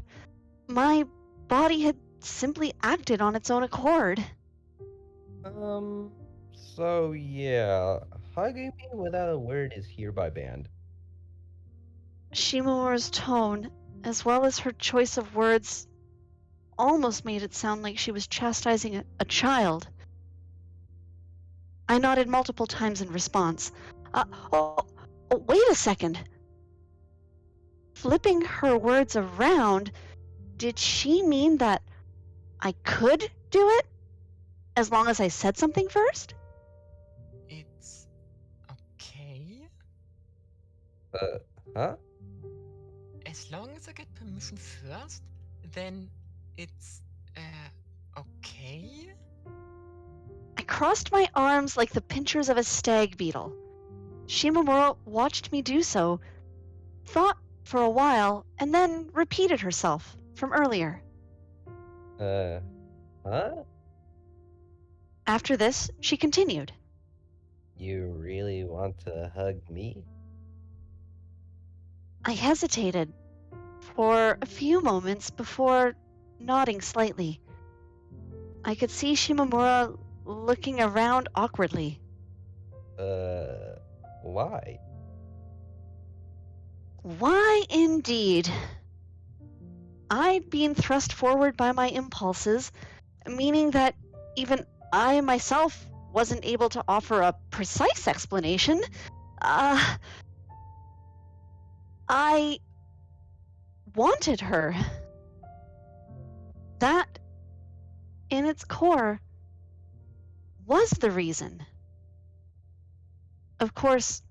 My body had simply acted on its own accord. So yeah, hugging me without a word is hereby banned. Shimamura's tone, as well as her choice of words, almost made it sound like she was chastising a child. I nodded multiple times in response. Wait a second. Flipping her words around, did she mean that I could do it? As long as I said something first? It's okay. Huh? As long as I get permission first, then it's okay. I crossed my arms like the pinchers of a stag beetle. Shimamura watched me do so, thought for a while, and then repeated herself from earlier. Huh? After this, she continued. You really want to hug me? I hesitated for a few moments before nodding slightly. I could see Shimamura looking around awkwardly. Why? Why indeed? I'd been thrust forward by my impulses, meaning that even I myself wasn't able to offer a precise explanation. I wanted her. That, in its core, was the reason. Of course,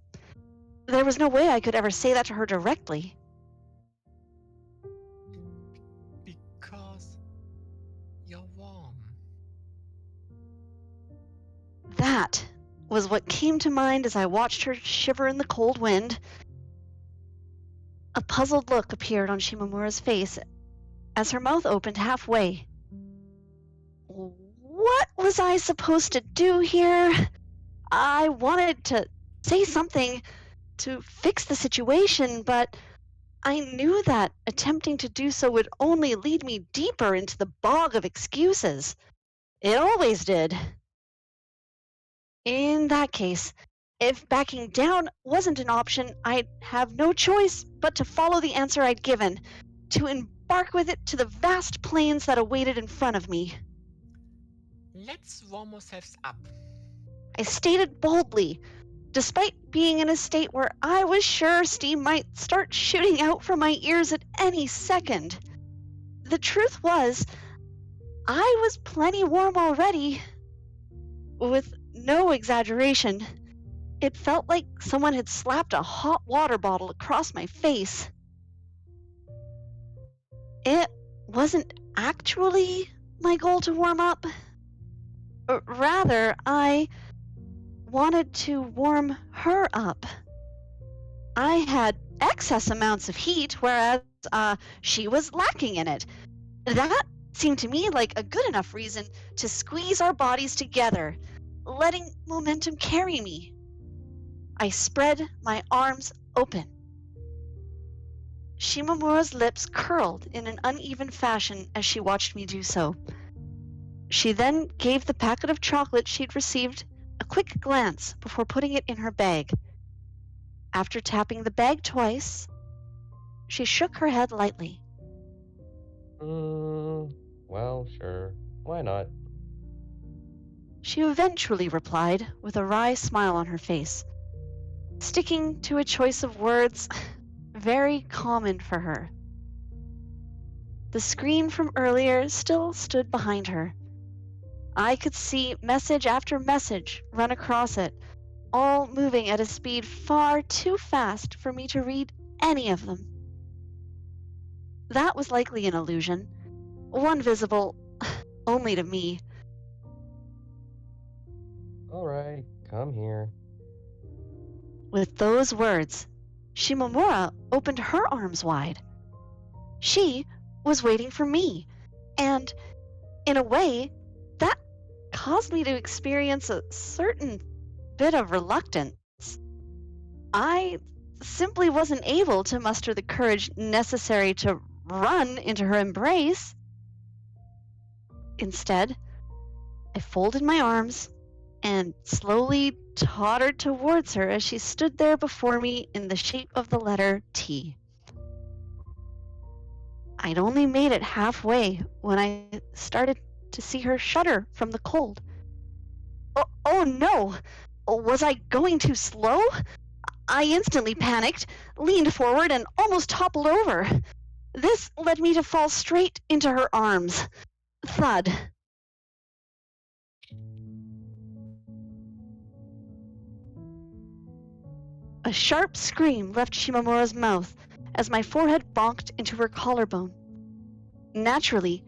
there was no way I could ever say that to her directly. Because you're warm. That was what came to mind as I watched her shiver in the cold wind. A puzzled look appeared on Shimamura's face as her mouth opened halfway. What was I supposed to do here? I wanted to say something to fix the situation, but I knew that attempting to do so would only lead me deeper into the bog of excuses. It always did. In that case, if backing down wasn't an option, I'd have no choice but to follow the answer I'd given, to embark with it to the vast plains that awaited in front of me. Let's warm ourselves up. I stated boldly, despite being in a state where I was sure steam might start shooting out from my ears at any second. The truth was, I was plenty warm already. With no exaggeration, it felt like someone had slapped a hot water bottle across my face. It wasn't actually my goal to warm up. Rather, I wanted to warm her up. I had excess amounts of heat, whereas she was lacking in it. That seemed to me like a good enough reason to squeeze our bodies together, letting momentum carry me. I spread my arms open. Shimamura's lips curled in an uneven fashion as she watched me do so. She then gave the packet of chocolate she'd received a quick glance before putting it in her bag. After tapping the bag twice, she shook her head lightly. Well, sure. Why not? She eventually replied with a wry smile on her face, sticking to a choice of words very common for her. The screen from earlier still stood behind her. I could see message after message run across it, all moving at a speed far too fast for me to read any of them. That was likely an illusion, one visible only to me. All right, come here. With those words, Shimamura opened her arms wide. She was waiting for me, and in a way, that caused me to experience a certain bit of reluctance. I simply wasn't able to muster the courage necessary to run into her embrace. Instead, I folded my arms and slowly tottered towards her as she stood there before me in the shape of the letter T. I'd only made it halfway when I started to see her shudder from the cold. Oh no! Was I going too slow? I instantly panicked, leaned forward, and almost toppled over. This led me to fall straight into her arms. Thud. A sharp scream left Shimamura's mouth as my forehead bonked into her collarbone. Naturally,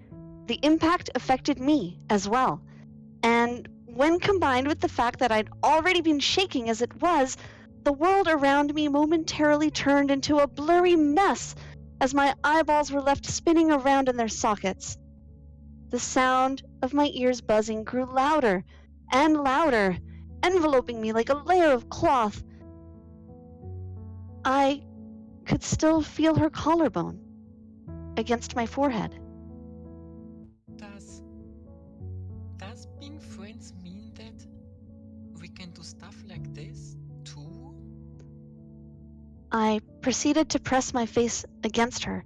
the impact affected me as well, and when combined with the fact that I'd already been shaking as it was, the world around me momentarily turned into a blurry mess as my eyeballs were left spinning around in their sockets. The sound of my ears buzzing grew louder and louder, enveloping me like a layer of cloth. I could still feel her collarbone against my forehead. Does being friends mean that we can do stuff like this too? I proceeded to press my face against her,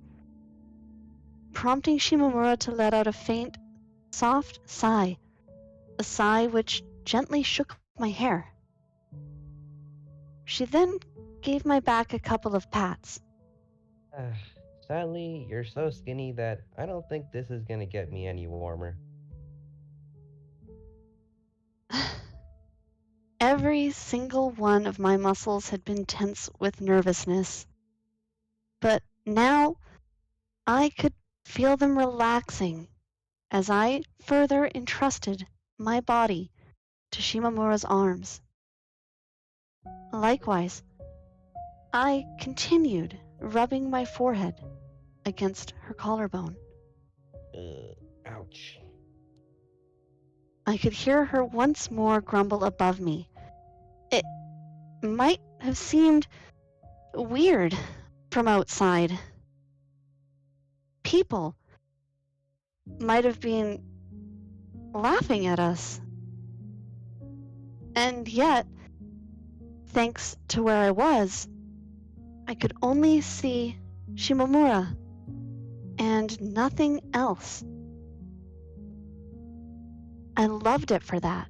prompting Shimamura to let out a faint, soft sigh, a sigh which gently shook my hair. She then gave my back a couple of pats. Sadly, you're so skinny that I don't think this is gonna get me any warmer. Every single one of my muscles had been tense with nervousness, but now I could feel them relaxing as I further entrusted my body to Shimamura's arms. Likewise, I continued rubbing my forehead against her collarbone. Ouch. I could hear her once more grumble above me. It might have seemed weird from outside. People might have been laughing at us. And yet, thanks to where I was, I could only see Shimamura and nothing else. I loved it for that.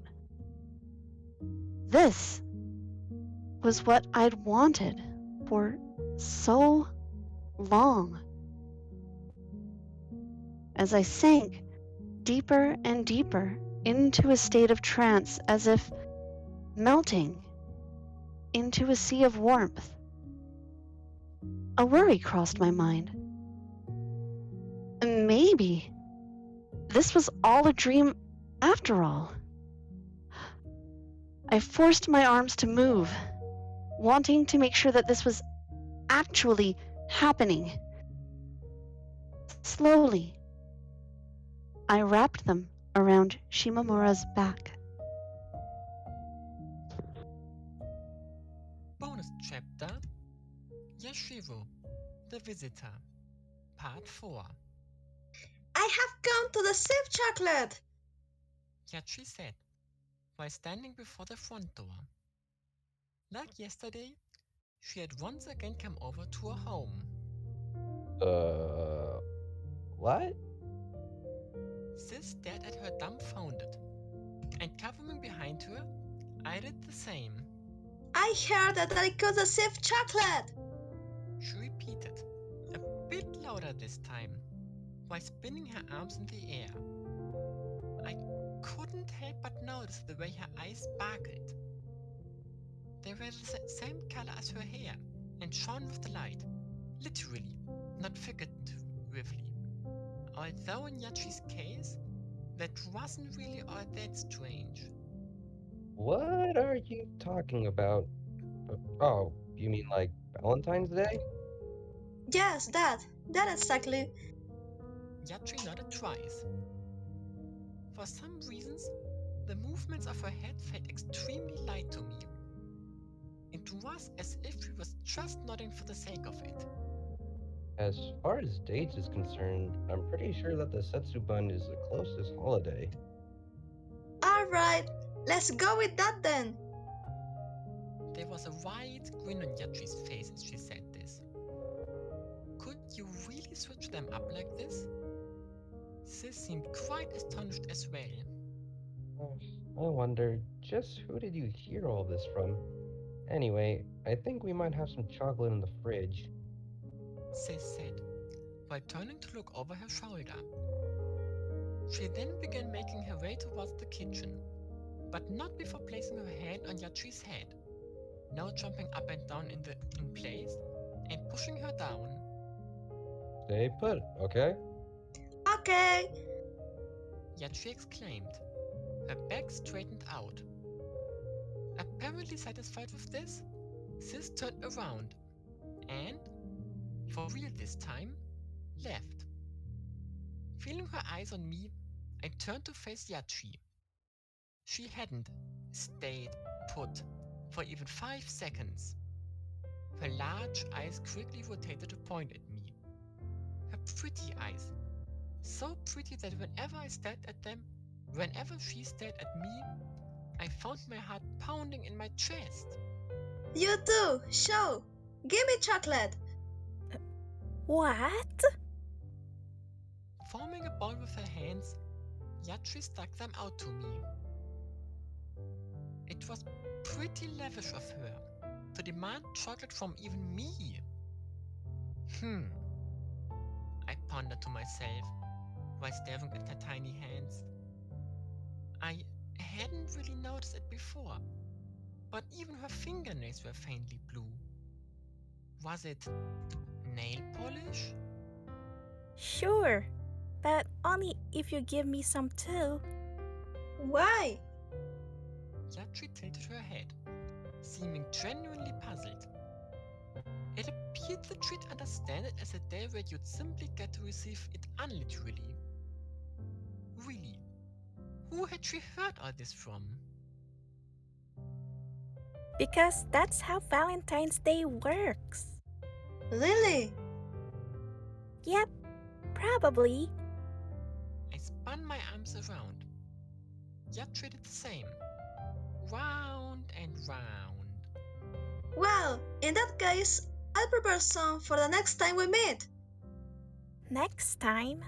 This was what I'd wanted for so long. As I sank deeper and deeper into a state of trance, as if melting into a sea of warmth, a worry crossed my mind. Maybe this was all a dream after all. I forced my arms to move, wanting to make sure that this was actually happening. Slowly, I wrapped them around Shimamura's back. Bonus chapter Yashiro, the Visitor, Part 4. I have come to the sip chocolate! Yachi said, while standing before the front door. Like yesterday, she had once again come over to her home. What? Sis stared at her dumbfounded, and covering behind her, I did the same. I heard that I could sip chocolate! She repeated, a bit louder this time, while spinning her arms in the air. I couldn't help but notice the way her eyes sparkled. They were the same color as her hair and shone with the light, literally, not figuratively. Although in Yachi's case, that wasn't really all that strange. What are you talking about? Oh, you mean like Valentine's Day? Yes, that exactly. Yachi nodded twice. For some reasons, the movements of her head felt extremely light to me. It was as if she was just nodding for the sake of it. As far as dates is concerned, I'm pretty sure that the Setsubun is the closest holiday. Alright, let's go with that then. There was a wide grin on Yachi's face as she said this. Could you really switch them up like this? Sis seemed quite astonished as well. I wonder, just who did you hear all this from? Anyway, I think we might have some chocolate in the fridge. Sis said, while turning to look over her shoulder. She then began making her way towards the kitchen, but not before placing her hand on Yachi's head, now jumping up and down in place and pushing her down. Stay put, okay? Okay. Yachi exclaimed, her back straightened out. Apparently satisfied with this, Sis turned around and, for real this time, left. Feeling her eyes on me, I turned to face Yachi. She hadn't stayed put for even 5 seconds. Her large eyes quickly rotated to point at me. Her pretty eyes. So pretty that whenever I stared at them, whenever she stared at me, I found my heart pounding in my chest. You too, Shou! Give me chocolate! What? Forming a ball with her hands, Yudachi stuck them out to me. It was pretty lavish of her to demand chocolate from even me. I pondered to myself while staring at her tiny hands. I hadn't really noticed it before, but even her fingernails were faintly blue. Was it nail polish? Sure, but only if you give me some too. Why? Yudachi tilted her head, seeming genuinely puzzled. It appeared that she'd understand it as a day where you'd simply get to receive it unliterally. Really, who had she heard all this from? Because that's how Valentine's Day works. Really? Yep, probably. I spun my arms around. Yudachi did the same. Round and round. Well, in that case, I'll prepare some for the next time we meet. Next time.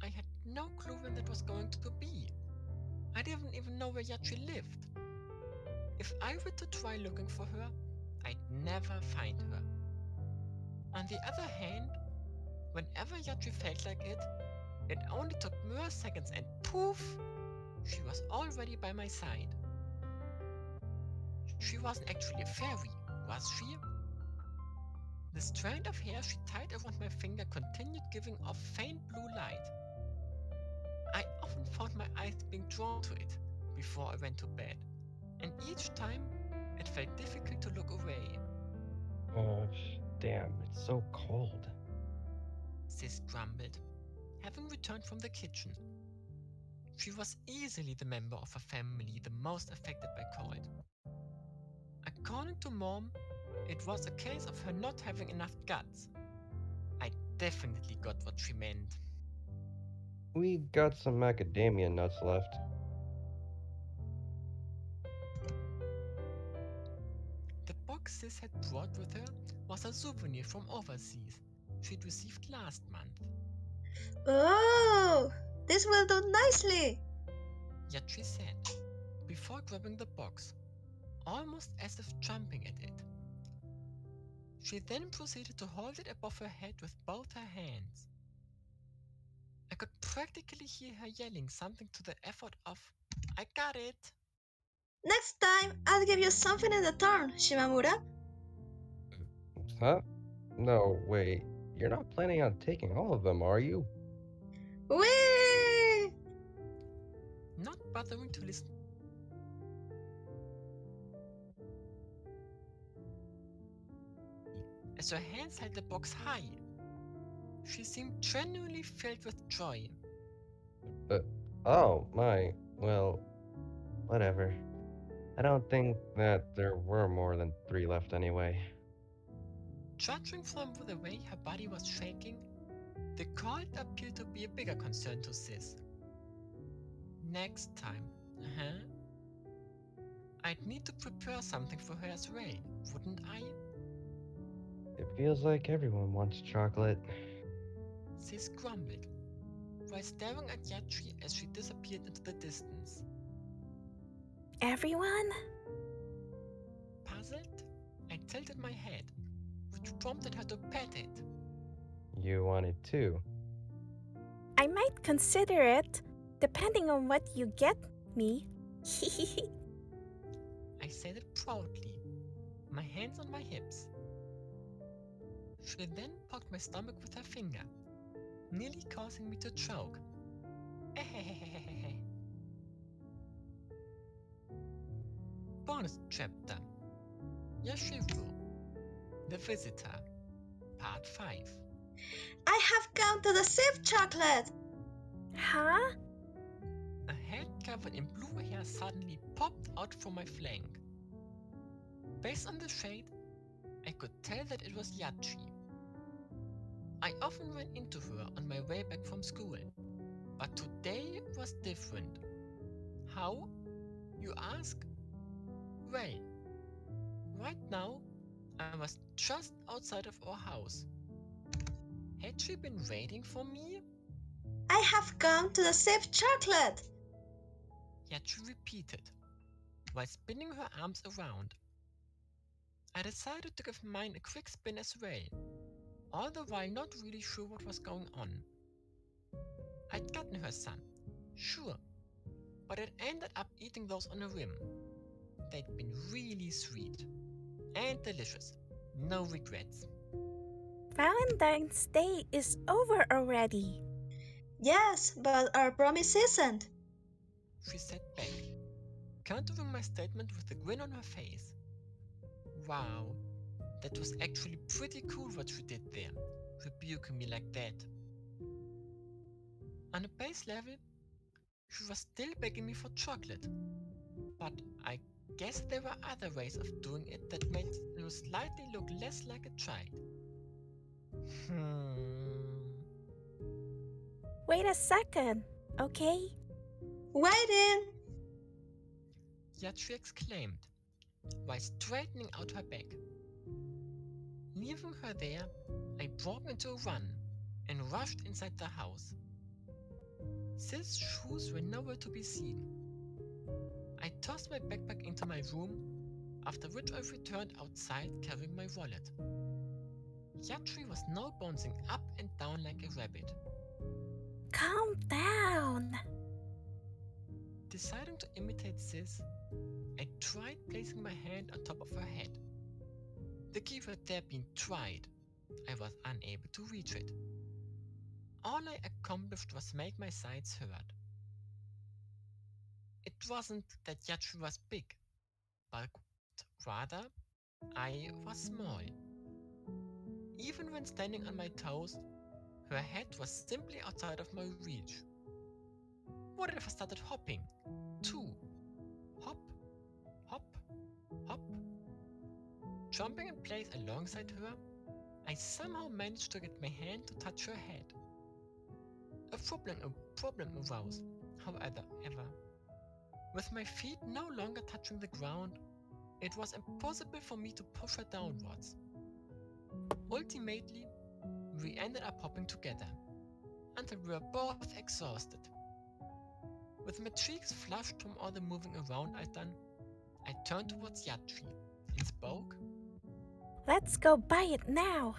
I had no clue when that was going to be. I didn't even know where Yudachi lived. If I were to try looking for her, I'd never find her. On the other hand, whenever Yudachi felt like it only took mere seconds and poof, she was already by my side. She wasn't actually a fairy, was she? The strand of hair she tied around my finger continued giving off faint blue light. I often found my eyes being drawn to it before I went to bed, and each time it felt difficult to look away. Oh, damn, it's so cold. Sis grumbled, having returned from the kitchen. She was easily the member of her family the most affected by cold. According to Mom, it was a case of her not having enough guts. I definitely got what she meant. We got some macadamia nuts left. The box Sis had brought with her was a souvenir from overseas she'd received last month. Oh, this will do nicely. Yet she said, before grabbing the box, almost as if jumping at it. She then proceeded to hold it above her head with both her hands. I could practically hear her yelling something to the effort of, "I got it!" Next time, I'll give you something in return, Shimamura. Huh? No, wait. You're not planning on taking all of them, are you? Whee! Not bothering to listen as her hands held the box high. She seemed genuinely filled with joy. Oh, my. Well, whatever. I don't think that there were more than 3 left anyway. Judging from the way her body was shaking, the cold appeared to be a bigger concern to Sis. Next time, I'd need to prepare something for her as well, wouldn't I? It feels like everyone wants chocolate. Sis grumbled, while staring at Yudachi as she disappeared into the distance. Everyone? Puzzled, I tilted my head, which prompted her to pat it. You want it too. I might consider it, depending on what you get me. I said it proudly, my hands on my hips. She then poked my stomach with her finger, nearly causing me to choke. Bonus chapter, Yashiro, the Visitor, Part 5. I have come to the sip chocolate. Huh? A head covered in blue hair suddenly popped out from my flank. Based on the shade, I could tell that it was Yachi. I often ran into her on my way back from school, but today was different. How? You ask? Well, right now, I was just outside of our house. Had she been waiting for me? I have come to save chocolate. Yachi repeated, while spinning her arms around. I decided to give mine a quick spin as well, all the while not really sure what was going on. I'd gotten her some, sure, but it ended up eating those on a whim. They'd been really sweet and delicious, no regrets. Valentine's Day is over already. Yes, but our promise isn't. She said back, countering my statement with a grin on her face. Wow, that was actually pretty cool what she did there, rebuking me like that. On a base level, she was still begging me for chocolate, but I guess there were other ways of doing it that made you slightly look less like a child. Hmm. Wait a second, okay? Waiting. Yachi exclaimed, while straightening out her back. Leaving her there, I broke into a run and rushed inside the house. Sis's shoes were nowhere to be seen. I tossed my backpack into my room, after which I returned outside carrying my wallet. Yachi was now bouncing up and down like a rabbit. Calm down. Deciding to imitate Sis, I tried placing my hand on top of her head. The keyword there being tried, I was unable to reach it. All I accomplished was make my sides hurt. It wasn't that Yachi was big, but rather, I was small. Even when standing on my toes, her head was simply outside of my reach. What if I started hopping? Too. Hop, hop, hop. Jumping in place alongside her, I somehow managed to get my hand to touch her head. A problem arose, however. With my feet no longer touching the ground, it was impossible for me to push her downwards. Ultimately, we ended up hopping together, until we were both exhausted. With my cheeks flushed from all the moving around I'd done, I turned towards Yachi and spoke. Let's go buy it now.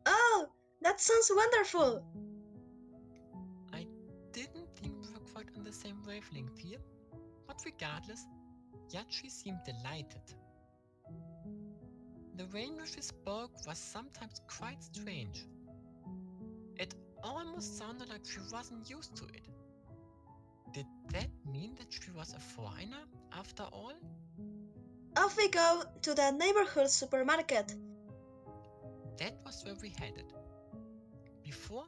Oh, that sounds wonderful. I didn't think we were quite on the same wavelength here, but regardless, Yachi seemed delighted. The way in which she spoke was sometimes quite strange. It almost sounded like she wasn't used to it. Did that mean that she was a foreigner after all? Off we go to the neighborhood supermarket. That was where we headed. Before,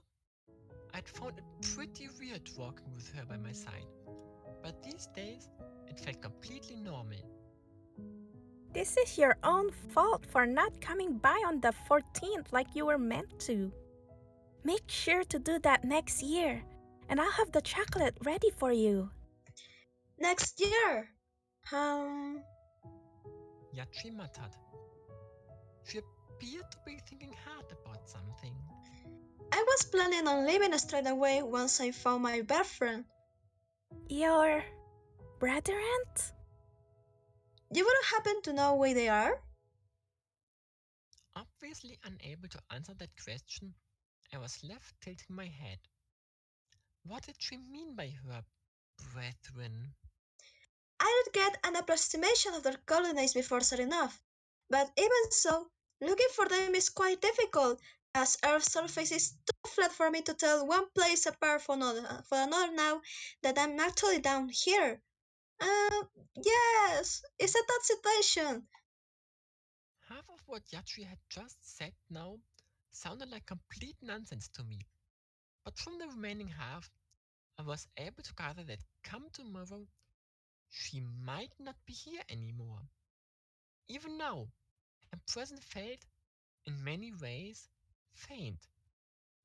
I'd found it pretty weird walking with her by my side, but these days it felt completely normal. This is your own fault for not coming by on the 14th like you were meant to. Make sure to do that next year, and I'll have the chocolate ready for you. Next year. Yachi muttered. She appeared to be thinking hard about something. I was planning on leaving straight away once I found my boyfriend. Your brother aunt? You wouldn't happen to know where they are? Obviously unable to answer that question, I was left tilting my head. What did she mean by her brethren? I did get an approximation of their coordinates before setting off, but even so, looking for them is quite difficult, as Earth's surface is too flat for me to tell one place apart for another now that I'm actually down here. Yes, it's a tough situation. Half of what Yachi had just said now sounded like complete nonsense to me, but from the remaining half, I was able to gather that come tomorrow, she might not be here anymore. Even now, her presence felt, in many ways, faint,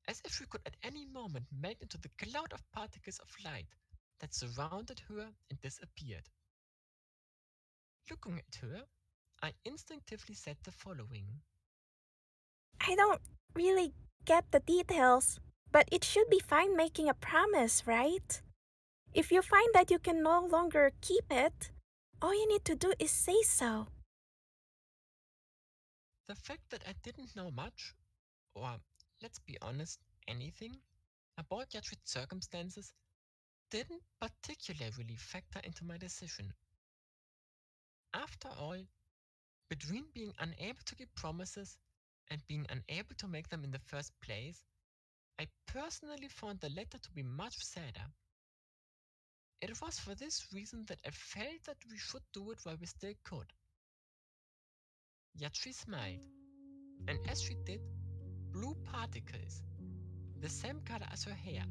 as if she could at any moment melt into the cloud of particles of light that surrounded her and disappeared. Looking at her, I instinctively said the following. I don't really get the details, but it should be fine making a promise, right? If you find that you can no longer keep it, all you need to do is say so. The fact that I didn't know much, or let's be honest, anything, about Yachi's circumstances didn't particularly factor into my decision. After all, between being unable to keep promises and being unable to make them in the first place, I personally found the latter to be much sadder. It was for this reason that I felt that we should do it while we still could. Yet she smiled, and as she did, blue particles, the same color as her hair,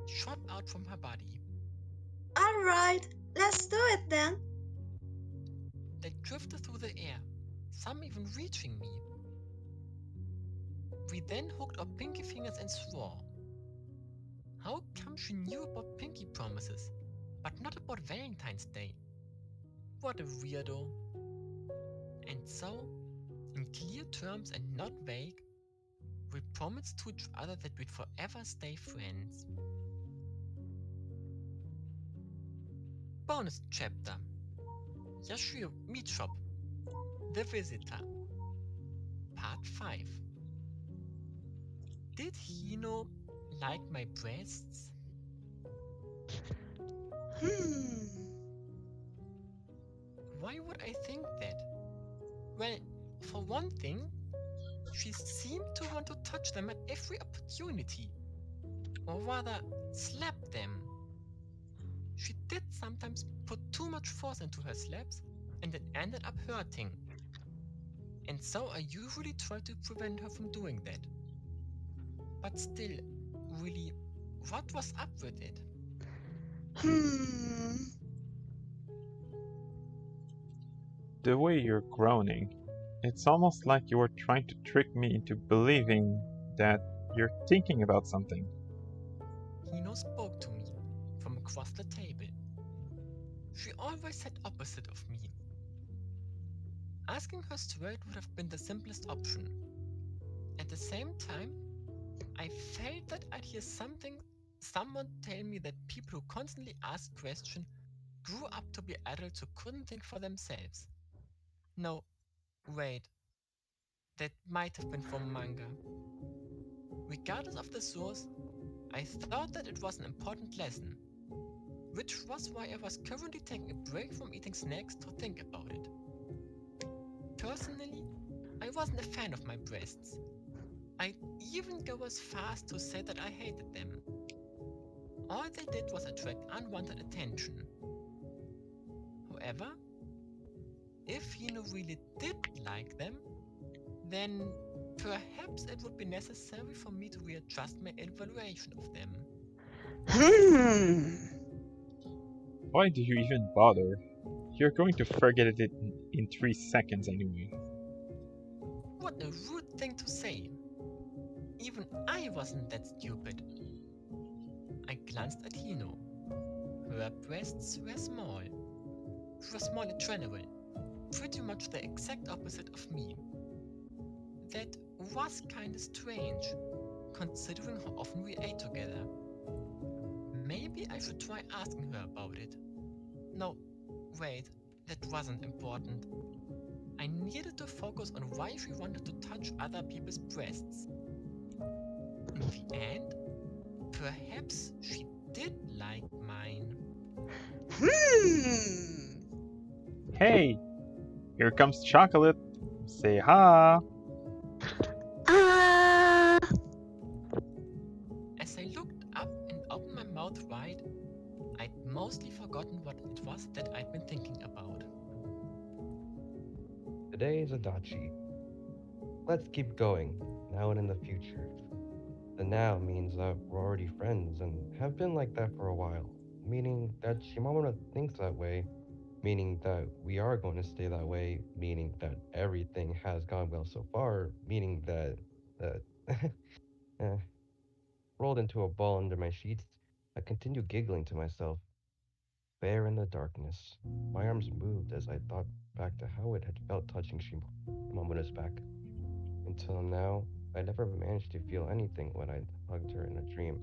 shot out from her body. Alright, let's do it then. They drifted through the air, some even reaching me. We then hooked our pinky fingers and swore. How come she knew about pinky promises, but not about Valentine's Day? What a weirdo. And so, in clear terms and not vague, we promised to each other that we'd forever stay friends. Bonus chapter: Yashiro Meat Shop, The Visitor, Part 5. Did Hino like my breasts? Why would I think that? Well, for one thing, she seemed to want to touch them at every opportunity, or rather, slap them. She did sometimes put too much force into her slaps, and it ended up hurting. And so I usually try to prevent her from doing that. But still, really, what was up with it? The way you're groaning, it's almost like you are trying to trick me into believing that you're thinking about something. Hino spoke to me from across the table. She always sat opposite of me. Asking her straight would have been the simplest option. At the same time, I felt that I'd hear someone tell me that people who constantly ask questions grew up to be adults who couldn't think for themselves. No, wait. That might have been from manga. Regardless of the source, I thought that it was an important lesson, which was why I was currently taking a break from eating snacks to think about it. Personally, I wasn't a fan of my breasts. I'd even go as far as to say that I hated them. All they did was attract unwanted attention. However, if Hino really did like them, then perhaps it would be necessary for me to readjust my evaluation of them. Why do you even bother? You're going to forget it in 3 seconds anyway. What a rude thing to say. Even I wasn't that stupid. I glanced at Hino. Her breasts were small. She was small in general, pretty much the exact opposite of me. That was kinda strange, considering how often we ate together. Maybe I should try asking her about it. No, wait, that wasn't important. I needed to focus on why she wanted to touch other people's breasts. In the end, perhaps she did like mine. Hey! Here comes chocolate! Say ha! As I looked up and opened my mouth wide, I'd mostly forgotten what it was that I'd been thinking about. Today is Adachi. Let's keep going, now and in the future. The now means that we're already friends and have been like that for a while, meaning that Shimamura thinks that way, meaning that we are going to stay that way, meaning that everything has gone well so far, meaning that eh, rolled into a ball under my sheets. I continued giggling to myself, bare in the darkness. My arms moved as I thought back to how it had felt touching Shimamura's back. Until now, I never managed to feel anything when I hugged her in a dream.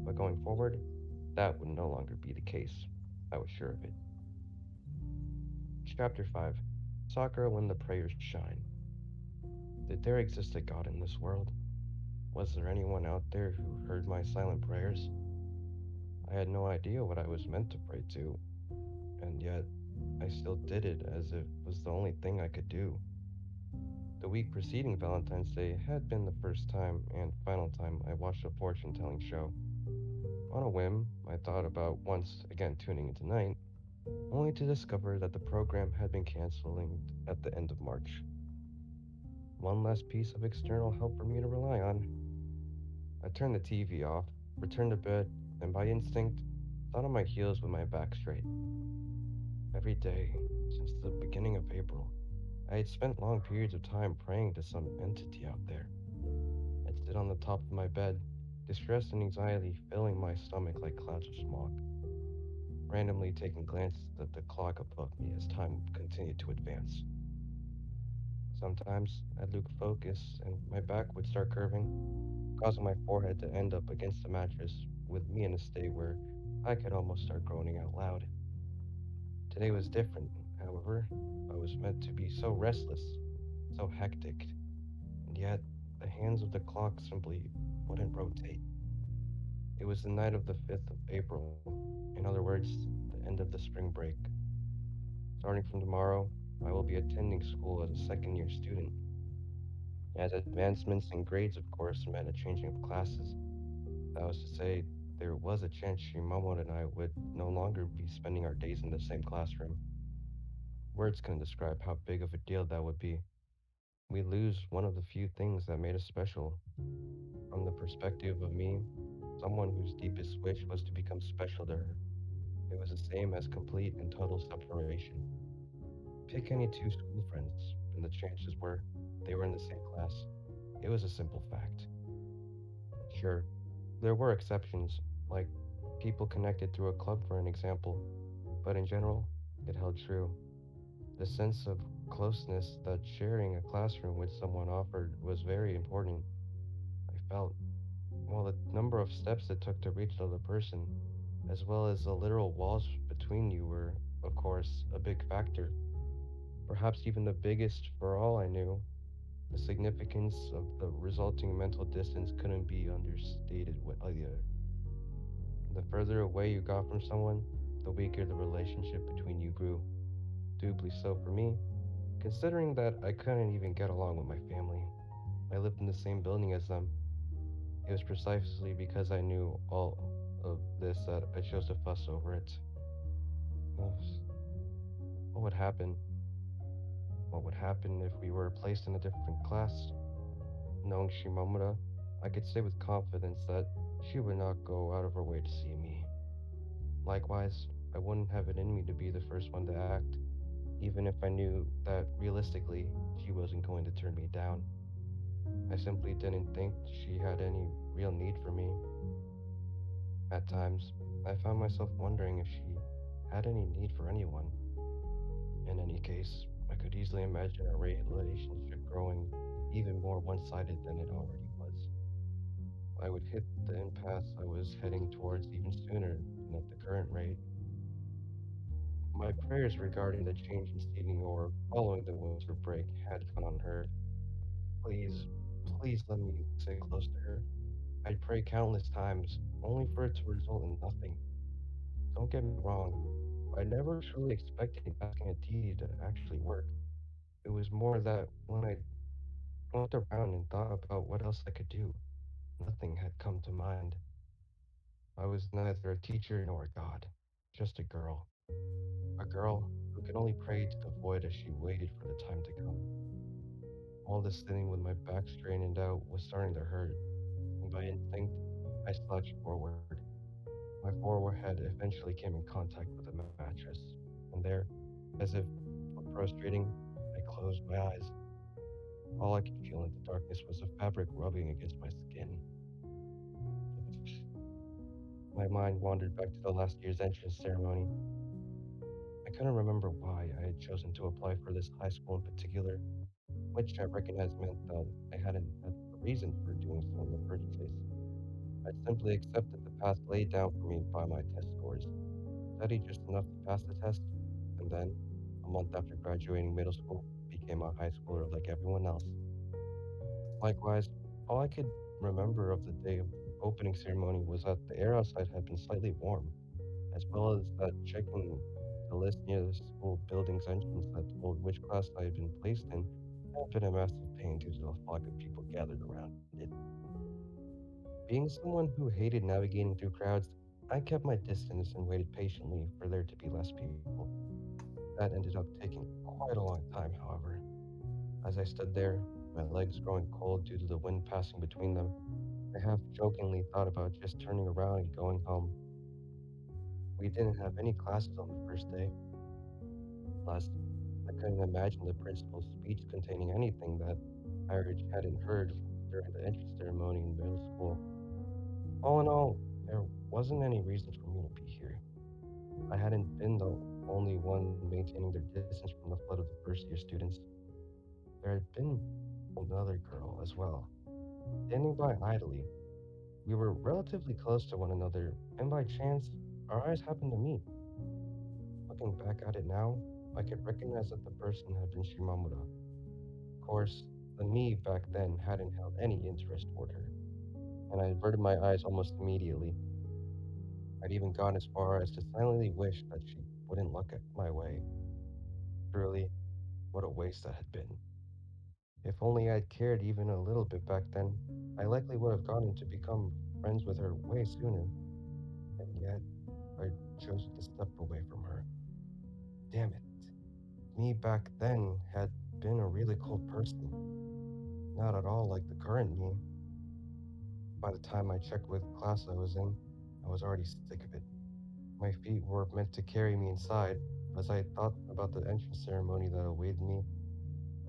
But going forward, that would no longer be the case. I was sure of it. Chapter 5. Sakura when the prayers shine. Did there exist a God in this world? Was there anyone out there who heard my silent prayers? I had no idea what I was meant to pray to, and yet I still did it as if it was the only thing I could do. The week preceding Valentine's Day had been the first time and final time I watched a fortune telling show. On a whim, I thought about once again tuning in tonight, only to discover that the program had been canceling at the end of March. One less piece of external help for me to rely on. I turned the TV off, returned to bed, and by instinct, thought on my heels with my back straight. Every day, since the beginning of April, I had spent long periods of time praying to some entity out there. I'd sit on the top of my bed, distress and anxiety filling my stomach like clouds of smog, randomly taking glances at the clock above me as time continued to advance. Sometimes I'd lose focus and my back would start curving, causing my forehead to end up against the mattress, with me in a state where I could almost start groaning out loud. Today was different, however. I was meant to be so restless, so hectic, and yet the hands of the clock simply wouldn't rotate. It was the night of the 5th of April, in other words, the end of the spring break. Starting from tomorrow, I will be attending school as a second year student. As advancements in grades, of course, meant a changing of classes. That was to say, there was a chance Shimamura and I would no longer be spending our days in the same classroom. Words couldn't describe how big of a deal that would be. We lose one of the few things that made us special. From the perspective of me, someone whose deepest wish was to become special to her, it was the same as complete and total separation. Pick any two school friends, and the chances were they were in the same class. It was a simple fact. Sure, there were exceptions, like people connected through a club, for an example, but in general, it held true. The sense of closeness that sharing a classroom with someone offered was very important. I felt, while the number of steps it took to reach the other person, as well as the literal walls between you, were, of course, a big factor. Perhaps even the biggest for all I knew. The significance of the resulting mental distance couldn't be understated either. The further away you got from someone, the weaker the relationship between you grew. Doubly so for me, considering that I couldn't even get along with my family. I lived in the same building as them. It was precisely because I knew all of this that I chose to fuss over it. Ugh, what would happen? What would happen if we were placed in a different class? Knowing Shimamura, I could say with confidence that she would not go out of her way to see me. Likewise, I wouldn't have it in me to be the first one to act, even if I knew that realistically she wasn't going to turn me down. I simply didn't think she had any real need for me. At times, I found myself wondering if she had any need for anyone. In any case, I could easily imagine our relationship growing even more one sided than it already was. I would hit the impasse I was heading towards even sooner than at the current rate. My prayers regarding the change in seating or following the winter break had gone unheard. Please, please let me sit close to her. I'd pray countless times, only for it to result in nothing. Don't get me wrong, I never truly expected asking a deity to actually work. It was more that when I looked around and thought about what else I could do, nothing had come to mind. I was neither a teacher nor a god, just a girl. A girl who could only pray to the void as she waited for the time to come. All this sitting with my back straightened out was starting to hurt, and by instinct, I slouched forward. My forehead eventually came in contact with the mattress, and there, as if prostrating, I closed my eyes. All I could feel in the darkness was the fabric rubbing against my skin. My mind wandered back to the last year's entrance ceremony. I couldn't remember why I had chosen to apply for this high school in particular, which I recognized meant that I hadn't had a reason for doing so in the first place. I simply accepted the path laid down for me by my test scores, studied just enough to pass the test, and then, a month after graduating middle school, became a high schooler like everyone else. Likewise, all I could remember of the day of the opening ceremony was that the air outside had been slightly warm, as well as that checking the list near the school building's entrance that told which class I had been placed in had been a massive pain due to the flock of people gathered around it. Being someone who hated navigating through crowds, I kept my distance and waited patiently for there to be less people. That ended up taking quite a long time, however. As I stood there, my legs growing cold due to the wind passing between them, I half jokingly thought about just turning around and going home. We didn't have any classes on the first day. Plus, I couldn't imagine the principal's speech containing anything that hadn't heard during the entrance ceremony in middle school. All in all, there wasn't any reason for me to be here. I hadn't been the only one maintaining their distance from the flood of the first year students. There had been another girl as well, standing by idly. We were relatively close to one another, and by chance, our eyes happened to meet. Looking back at it now, I could recognize that the person had been Shimamura. Of course, the me back then hadn't held any interest toward her, and I averted my eyes almost immediately. I'd even gone as far as to silently wish that she wouldn't look at my way. Truly, what a waste that had been. If only I'd cared even a little bit back then, I likely would have gotten to become friends with her way sooner, and yet I chose to step away from her. Damn it. Me back then had been a really cool person, not at all like the current me. By the time I checked what class I was in, I was already sick of it. My feet were meant to carry me inside. As I thought about the entrance ceremony that awaited me,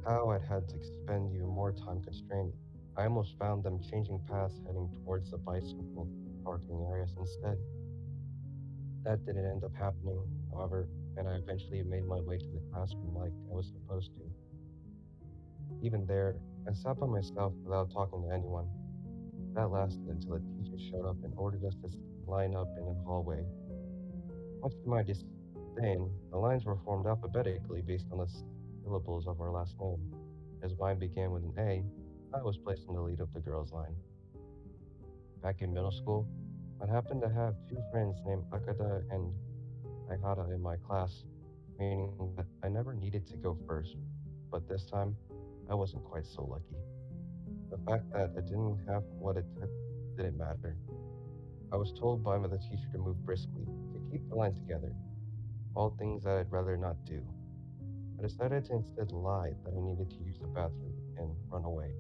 how I'd had to spend even more time constrained, I almost found them changing paths heading towards the bicycle parking areas instead. That didn't end up happening, however, and I eventually made my way to the classroom like I was supposed to. Even there, I sat by myself without talking to anyone. That lasted until a teacher showed up and ordered us to line up in a hallway. Much to my disdain, the lines were formed alphabetically based on the syllables of our last name. As mine began with an A, I was placed in the lead of the girls' line. Back in middle school, I happened to have two friends named Akada and Aihara in my class, meaning that I never needed to go first. But this time, I wasn't quite so lucky. The fact that I didn't have what it took didn't matter. I was told by the teacher to move briskly, to keep the line together, all things that I'd rather not do. I decided to instead lie that I needed to use the bathroom and run away.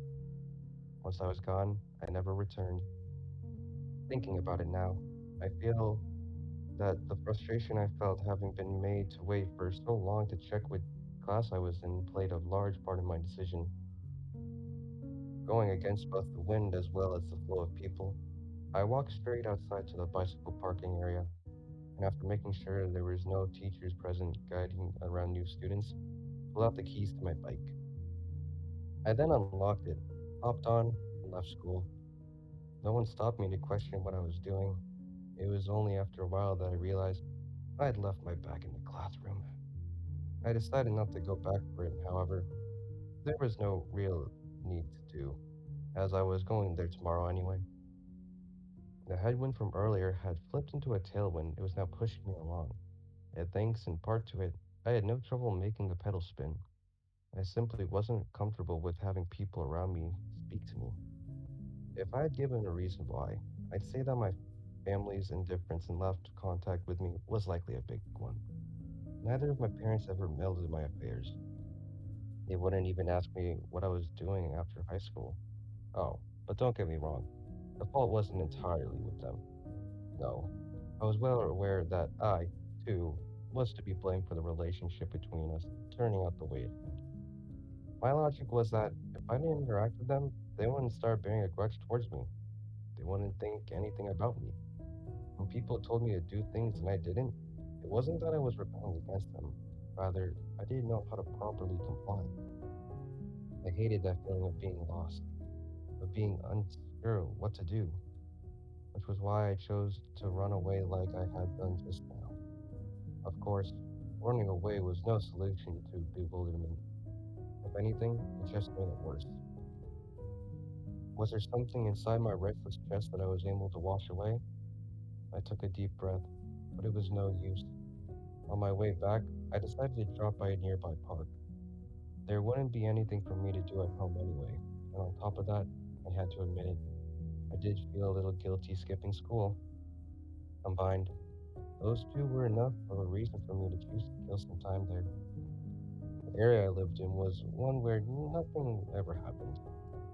Once I was gone, I never returned. Thinking about it now, I feel that the frustration I felt having been made to wait for so long to check what class I was in played a large part in my decision. Going against both the wind as well as the flow of people, I walked straight outside to the bicycle parking area, and after making sure there was no teachers present guiding around new students, pulled out the keys to my bike. I then unlocked it, hopped on, and left school. No one stopped me to question what I was doing. It was only after a while that I realized I had left my bag in the classroom. I decided not to go back for it, however. There was no real need to do, as I was going there tomorrow anyway. The headwind from earlier had flipped into a tailwind. It was now pushing me along. And thanks in part to it, I had no trouble making the pedal spin. I simply wasn't comfortable with having people around me speak to me. If I had given a reason why, I'd say that my family's indifference and left contact with me was likely a big one. Neither of my parents ever meddled in my affairs. They wouldn't even ask me what I was doing after high school. Oh, but don't get me wrong. The fault wasn't entirely with them. No, I was well aware that I, too, was to be blamed for the relationship between us turning out the way it did. My logic was that if I didn't interact with them, they wouldn't start bearing a grudge towards me. They wouldn't think anything about me. When people told me to do things and I didn't, it wasn't that I was rebelling against them. Rather, I didn't know how to properly comply. I hated that feeling of being lost, of being unsure what to do, which was why I chose to run away like I had done just now. Of course, running away was no solution to bewilderment. If anything, it just made it worse. Was there something inside my restless chest that I was able to wash away? I took a deep breath, but it was no use. On my way back, I decided to drop by a nearby park. There wouldn't be anything for me to do at home anyway, and on top of that, I had to admit it, I did feel a little guilty skipping school. Combined, those two were enough of a reason for me to choose to kill some time there. The area I lived in was one where nothing ever happened.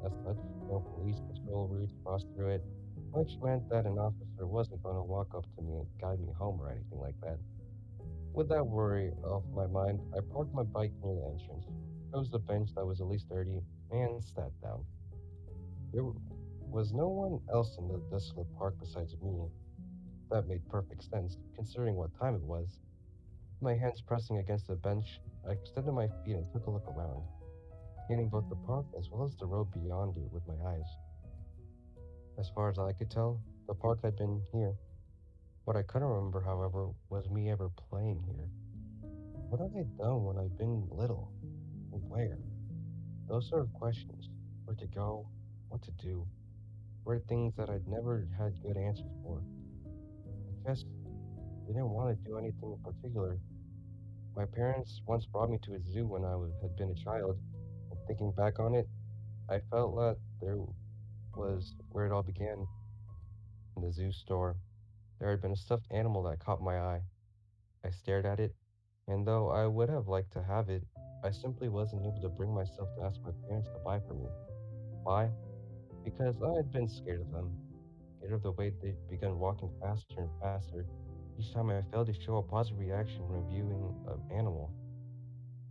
As such, no police patrol routes crossed through it, which meant that an officer wasn't going to walk up to me and guide me home or anything like that. With that worry off my mind, I parked my bike near the entrance, chose a bench that was at least dirty, and sat down. There was no one else in the desolate park besides me. That made perfect sense, considering what time it was. My hands pressing against the bench, I extended my feet and took a look around, scanning both the park as well as the road beyond it with my eyes. As far as I could tell, the park had been here. What I couldn't remember, however, was me ever playing here. What had I done when I'd been little? And where? Those sort of questions. Where to go? What to do? Were things that I'd never had good answers for. I just didn't want to do anything in particular. My parents once brought me to a zoo when had been a child, and thinking back on it, I felt that there was where it all began. In the zoo store, there had been a stuffed animal that caught my eye. I stared at it, and though I would have liked to have it, I simply wasn't able to bring myself to ask my parents to buy for me. Why? Because I had been scared of them, scared of the way they began walking faster and faster each time I failed to show a positive reaction when viewing an animal.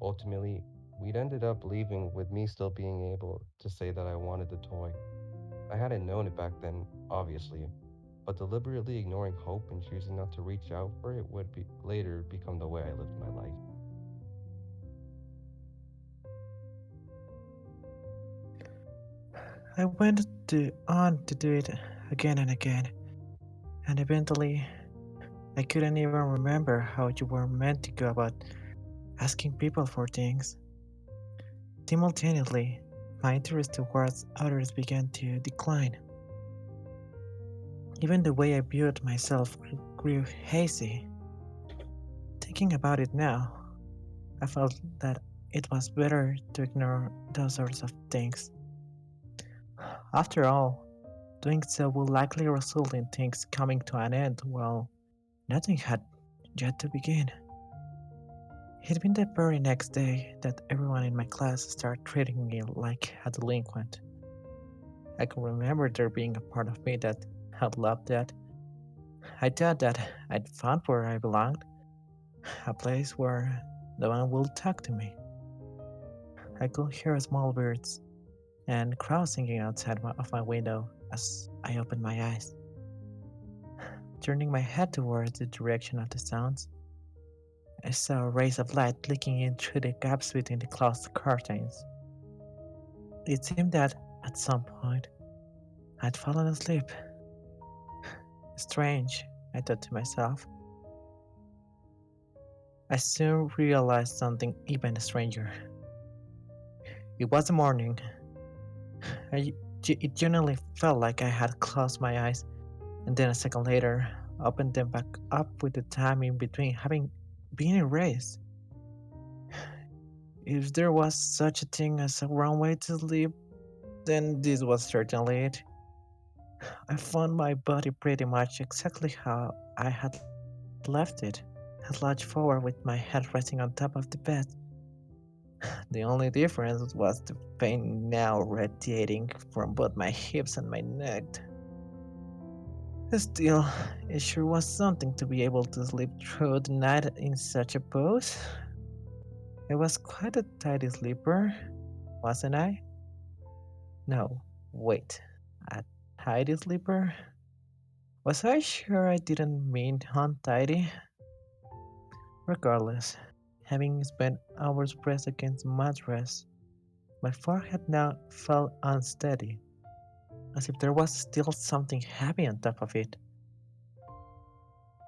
Ultimately, we'd ended up leaving with me still being able to say that I wanted the toy. I hadn't known it back then, obviously, but deliberately ignoring hope and choosing not to reach out for it would later become the way I lived my life. I on to do it again and again, and eventually I couldn't even remember how you were meant to go about asking people for things. Simultaneously, my interest towards others began to decline. Even the way I viewed myself grew hazy. Thinking about it now, I felt that it was better to ignore those sorts of things. After all, doing so would likely result in things coming to an end while nothing had yet to begin. It'd been the very next day that everyone in my class started treating me like a delinquent. I can remember there being a part of me that had loved that. I thought that I'd found where I belonged, a place where no one would talk to me. I could hear small birds and crows singing outside of my window as I opened my eyes. Turning my head towards the direction of the sounds, I saw rays of light leaking in through the gaps between the closed curtains. It seemed that, at some point, I'd fallen asleep. Strange, I thought to myself. I soon realized something even stranger. It was the morning. It genuinely felt like I had closed my eyes and then a second later opened them back up with the time in between having been erased. If there was such a thing as a wrong way to sleep, then this was certainly it. I found my body pretty much exactly how I had left it, slouched forward with my head resting on top of the bed. The only difference was the pain now radiating from both my hips and my neck. Still, it sure was something to be able to sleep through the night in such a pose. I was quite a tidy sleeper, wasn't I? No, wait. A tidy sleeper? Was I sure I didn't mean untidy? Regardless, having spent hours pressed against the mattress, my forehead now felt unsteady, as if there was still something heavy on top of it.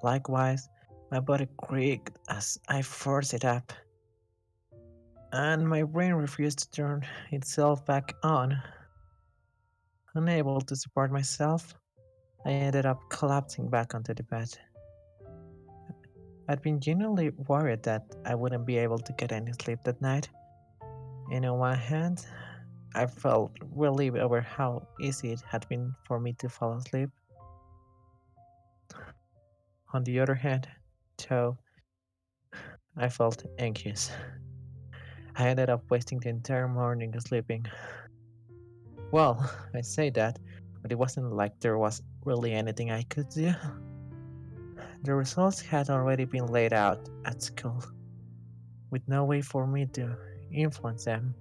Likewise, my body creaked as I forced it up, and my brain refused to turn itself back on. Unable to support myself, I ended up collapsing back onto the bed. I'd been genuinely worried that I wouldn't be able to get any sleep that night, and on one hand, I felt relieved over how easy it had been for me to fall asleep. On the other hand, though, I felt anxious. I ended up wasting the entire morning sleeping. Well, I say that, but it wasn't like there was really anything I could do. The results had already been laid out at school, with no way for me to influence them.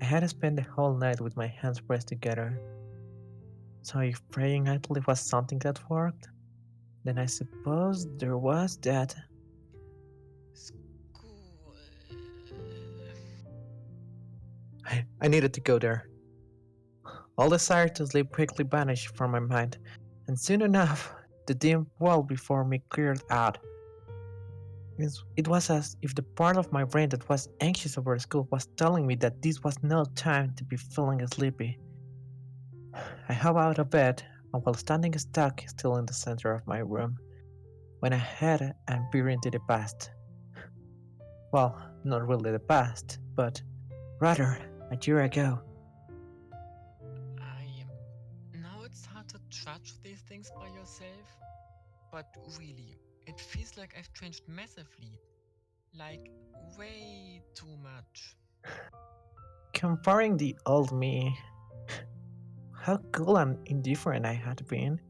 I had to spend the whole night with my hands pressed together, so if praying idly was something that worked, then I suppose there was that. School. I needed to go there. All desire to sleep quickly vanished from my mind, and soon enough, the dim world before me cleared out. It was as if the part of my brain that was anxious over school was telling me that this was no time to be feeling sleepy. I hop out of bed, and while standing stuck still in the center of my room, went ahead and peered into the past. Well, not really the past, but rather a year ago. I Now it's hard to judge these things by yourself, but really, it feels like I've changed massively. Like, way too much. Comparing the old me, how cool and indifferent I had been,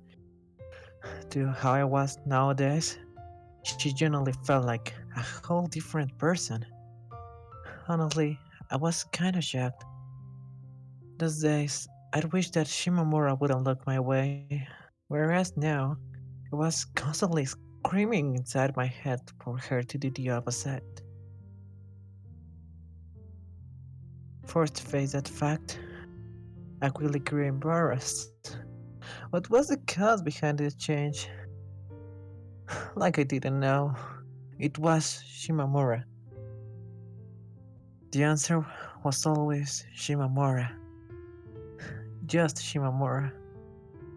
to how I was nowadays, she genuinely felt like a whole different person. Honestly, I was kinda shocked. Those days, I'd wish that Shimamura wouldn't look my way, whereas now, I was constantly screaming inside my head for her to do the opposite. Forced to face that fact, I quickly grew embarrassed. What was the cause behind this change? Like I didn't know. It was Shimamura. The answer was always Shimamura. Just Shimamura.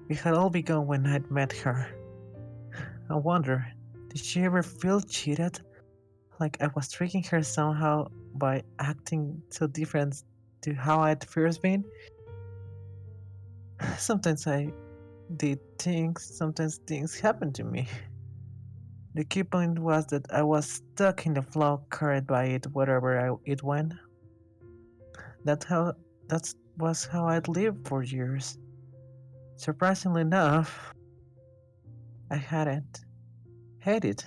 It had all begun when I'd met her. I wonder, did she ever feel cheated? Like I was tricking her somehow by acting so different to how I'd first been? Sometimes I did things, sometimes things happened to me. The key point was that I was stuck in the flow, carried by it wherever it went. That how that was how I'd lived for years. Surprisingly enough, I hadn't hated it.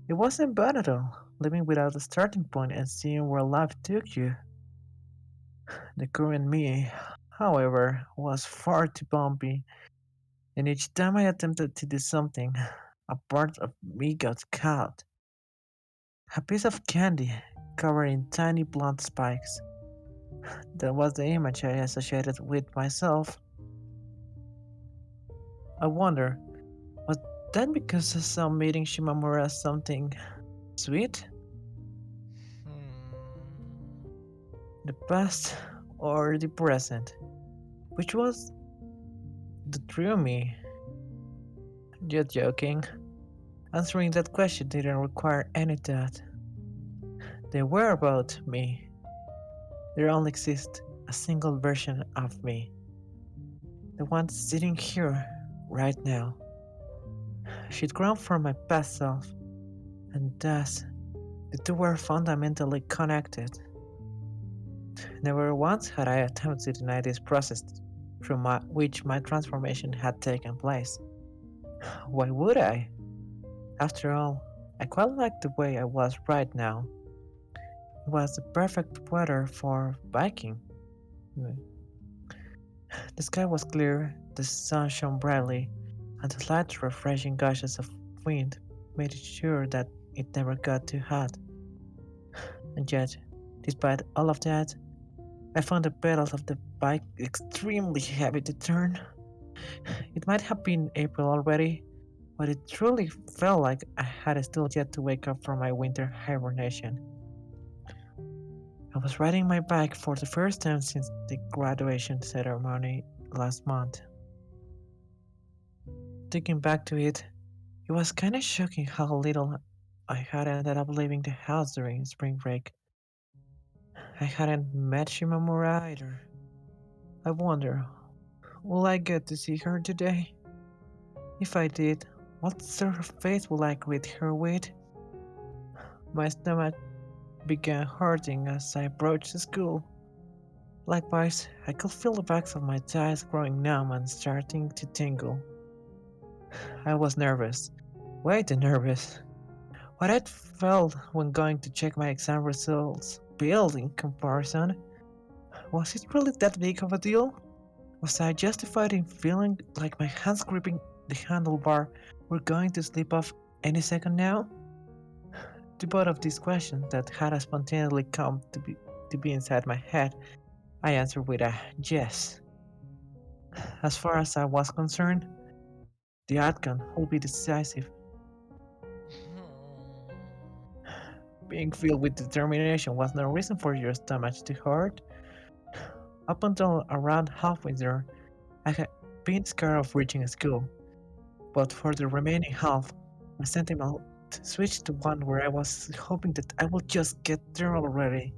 It wasn't bad at all, living without a starting point and seeing where life took you. The current me, however, was far too bumpy, and each time I attempted to do something, a part of me got caught. A piece of candy covered in tiny blunt spikes. That was the image I associated with myself. I wonder, was that because I saw meeting Shimamura as something sweet? Hmm. The past or the present? Which was the true me? Just joking. Answering that question didn't require any thought. They were about me. There only exists a single version of me. The one sitting here, right now. She'd grown from my past self, and thus the two were fundamentally connected. Never once had I attempted to deny this process through which my transformation had taken place. Why would I? After all, I quite liked the way I was right now. It was the perfect weather for biking. The sky was clear, the sun shone brightly, and the slight refreshing gushes of wind made it sure that it never got too hot. And yet, despite all of that, I found the pedals of the bike extremely heavy to turn. It might have been April already, but it truly felt like I had still yet to wake up from my winter hibernation. I was riding my bike for the first time since the graduation ceremony last month. Thinking back to it, it was kinda shocking how little I had ended up leaving the house during spring break. I hadn't met Shimamura either. I wonder, will I get to see her today? If I did, what sort of face will I greet her with? My stomach began hurting as I approached the school. Likewise, I could feel the backs of my thighs growing numb and starting to tingle. I was nervous, way too nervous. What I'd felt when going to check my exam results paled in comparison. Was it really that big of a deal? Was I justified in feeling like my hands gripping the handlebar were going to slip off any second now? To both of these questions that had spontaneously come to be inside my head, I answered with a yes. As far as I was concerned, the outcome would be decisive. Being filled with determination was no reason for your stomach to hurt. Up until around halfway there, I had been scared of reaching school, but for the remaining half, my sentiment switched to one where I was hoping that I would just get there already.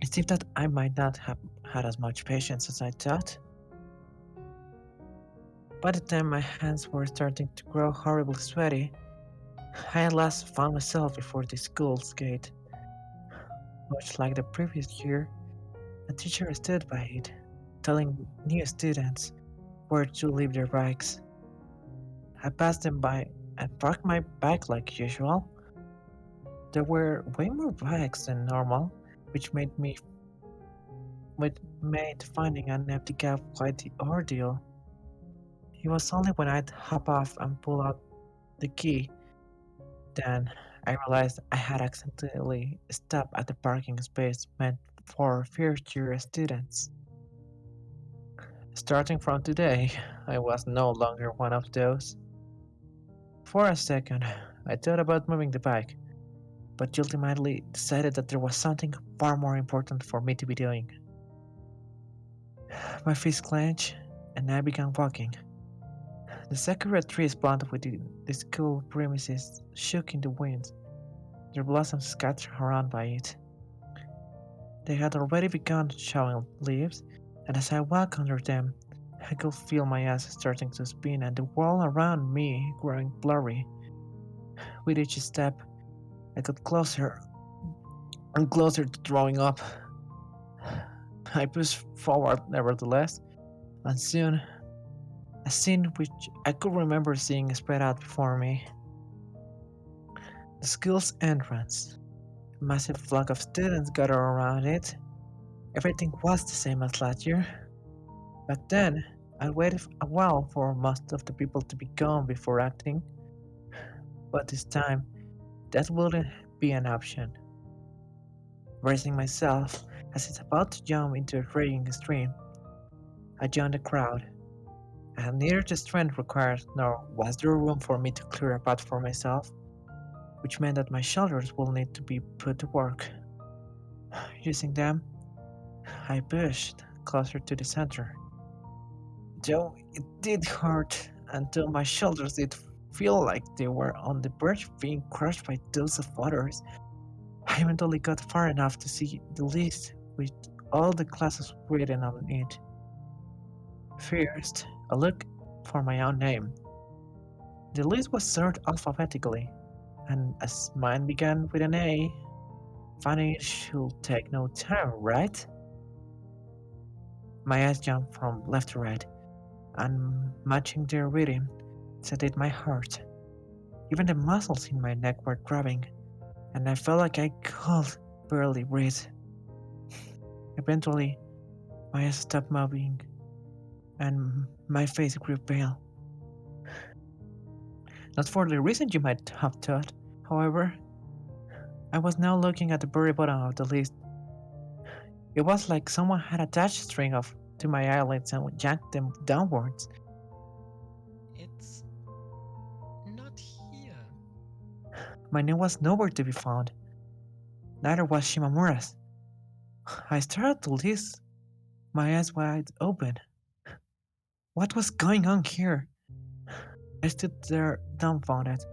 It seemed that I might not have had as much patience as I thought. By the time my hands were starting to grow horribly sweaty, I at last found myself before the school's gate. Much like the previous year, a teacher stood by it, telling new students where to leave their bikes. I passed them by and parked my bike like usual. There were way more bikes than normal, which made finding an empty cab quite the ordeal. It was only when I'd hop off and pull out the key then I realized I had accidentally stopped at the parking space meant for first year students. Starting from today, I was no longer one of those. For a second, I thought about moving the bike, but ultimately decided that there was something far more important for me to be doing. My fists clenched, and I began walking. The Sakura trees planted within the school premises shook in the wind, their blossoms scattered around by it. They had already begun showing leaves, and as I walked under them, I could feel my ass starting to spin and the world around me growing blurry. With each step, I got closer and closer to throwing up. I pushed forward nevertheless, and soon, a scene which I could remember seeing spread out before me. The school's entrance. A massive flock of students gathered around it. Everything was the same as last year. Back then, I waited a while for most of the people to be gone before acting, but this time, that wouldn't be an option. Bracing myself as it's about to jump into a raging stream, I joined the crowd. I had neither the strength required nor was there room for me to clear a path for myself, which meant that my shoulders will need to be put to work. Using them, I pushed closer to the center. Though it did hurt, until my shoulders did feel like they were on the verge of being crushed by those of others. I eventually got far enough to see the list with all the classes written on it. First, I looked for my own name. The list was sorted alphabetically, and as mine began with an A, finding it should take no time, right? My eyes jumped from left to right, and matching their rhythm, so did my heart. Even the muscles in my neck were throbbing, and I felt like I could barely breathe. Eventually, my eyes stopped moving, and my face grew pale. Not for the reason you might have thought, however. I was now looking at the very bottom of the list. It was like someone had attached a string to my eyelids and yanked them downwards. It's not here. My name was nowhere to be found. Neither was Shimamura's. I stared at the list, my eyes wide open. What was going on here? I stood there dumbfounded.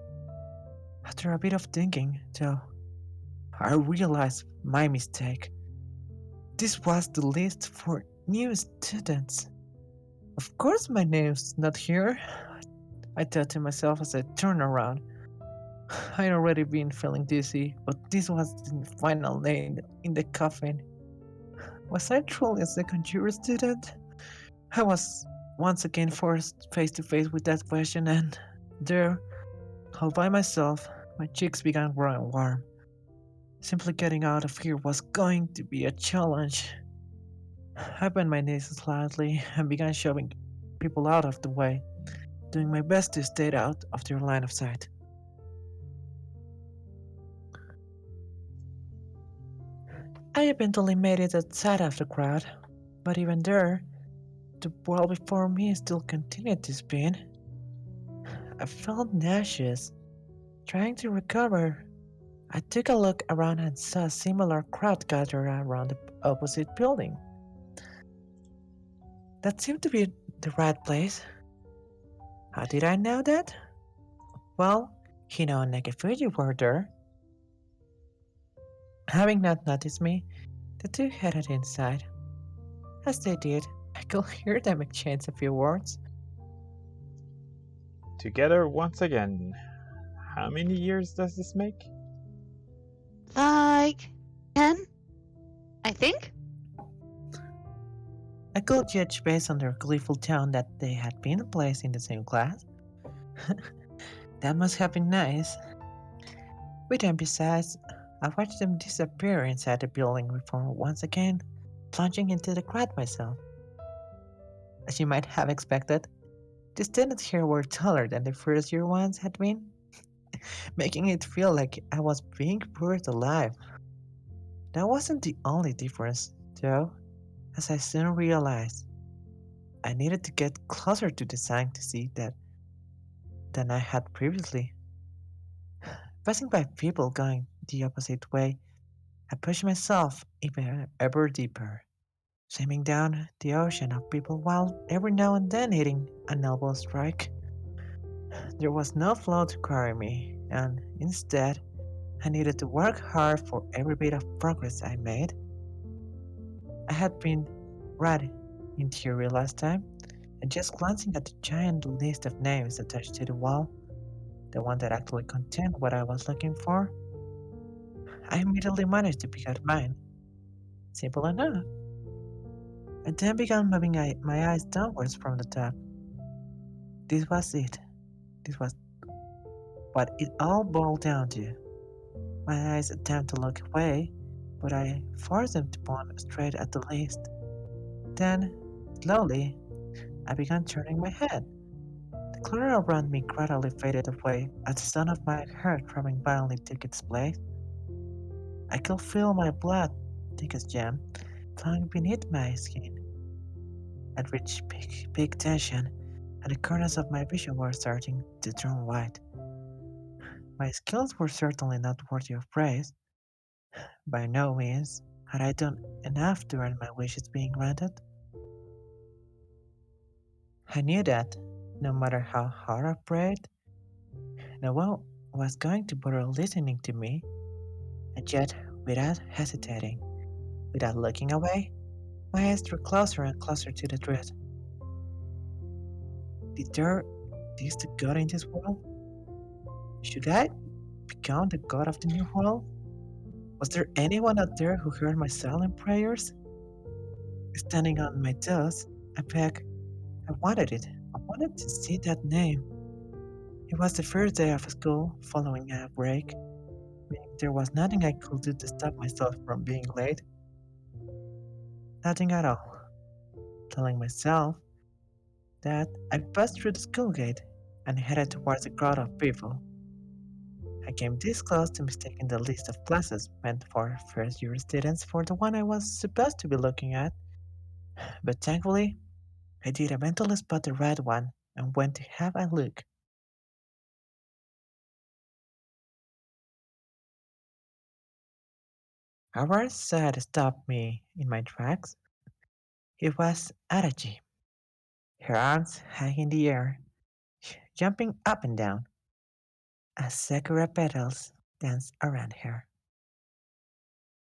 After a bit of thinking, though, I realized my mistake. This was the list for new students. Of course my name's not here, I thought to myself as I turned around. I'd already been feeling dizzy, but this was the final nail in the coffin. Was I truly a second year student? I was once again forced face to face with that question, and there, all by myself, my cheeks began growing warm. Simply getting out of here was going to be a challenge. I bent my knees slightly and began shoving people out of the way, doing my best to stay out of their line of sight. I eventually made it outside of the crowd, but even there, the world before me still continued to spin. I felt nauseous, trying to recover. I took a look around and saw a similar crowd gathered around the opposite building. That seemed to be the right place. How did I know that? Well, Hino and Nagafuji were there. Having not noticed me, the two headed inside. As they did, I could hear them exchange a few words. Together once again. How many years does this make? Like 10, I think? I could judge based on their gleeful tone that they had been placed in the same class. That must have been nice. With them besides, I watched them disappear inside the building before once again plunging into the crowd myself. As you might have expected, the students here were taller than the first year ones had been, making it feel like I was being buried alive. That wasn't the only difference, though, as I soon realized. I needed to get closer to the sign to see that than I had previously. Passing by people going the opposite way, I pushed myself even ever deeper, swimming down the ocean of people while every now and then hitting an elbow strike. There was no flow to carry me, and instead, I needed to work hard for every bit of progress I made. I had been right in theory last time, and just glancing at the giant list of names attached to the wall, the one that actually contained what I was looking for, I immediately managed to pick out mine. Simple enough. I then began moving my eyes downwards from the top. This was it. This was what it all boiled down to. My eyes attempted to look away, but I forced them to point straight at the list. Then, slowly, I began turning my head. The clutter around me gradually faded away as the sound of my heart throbbing violently took its place. I could feel my blood, thick as jam, flowing beneath my skin. I'd reached peak tension, and the corners of my vision were starting to turn white. My skills were certainly not worthy of praise. By no means had I done enough to earn my wishes being granted. I knew that, no matter how hard I prayed, no one was going to bother listening to me, and yet, without hesitating, without looking away, my eyes drew closer and closer to the truth. Did there exist a God in this world? Should I become the God of the new world? Was there anyone out there who heard my silent prayers? Standing on my toes, I begged. I wanted it. I wanted to see that name. It was the first day of school following a break, meaning there was nothing I could do to stop myself from being late. Nothing at all. Telling myself that I passed through the school gate and headed towards a crowd of people. I came this close to mistaking the list of classes meant for first year students for the one I was supposed to be looking at, but thankfully, I did eventually spot the right one and went to have a look. A rare sight stopped me in my tracks. It was Adachi, her arms high in the air, jumping up and down as Sakura petals danced around her.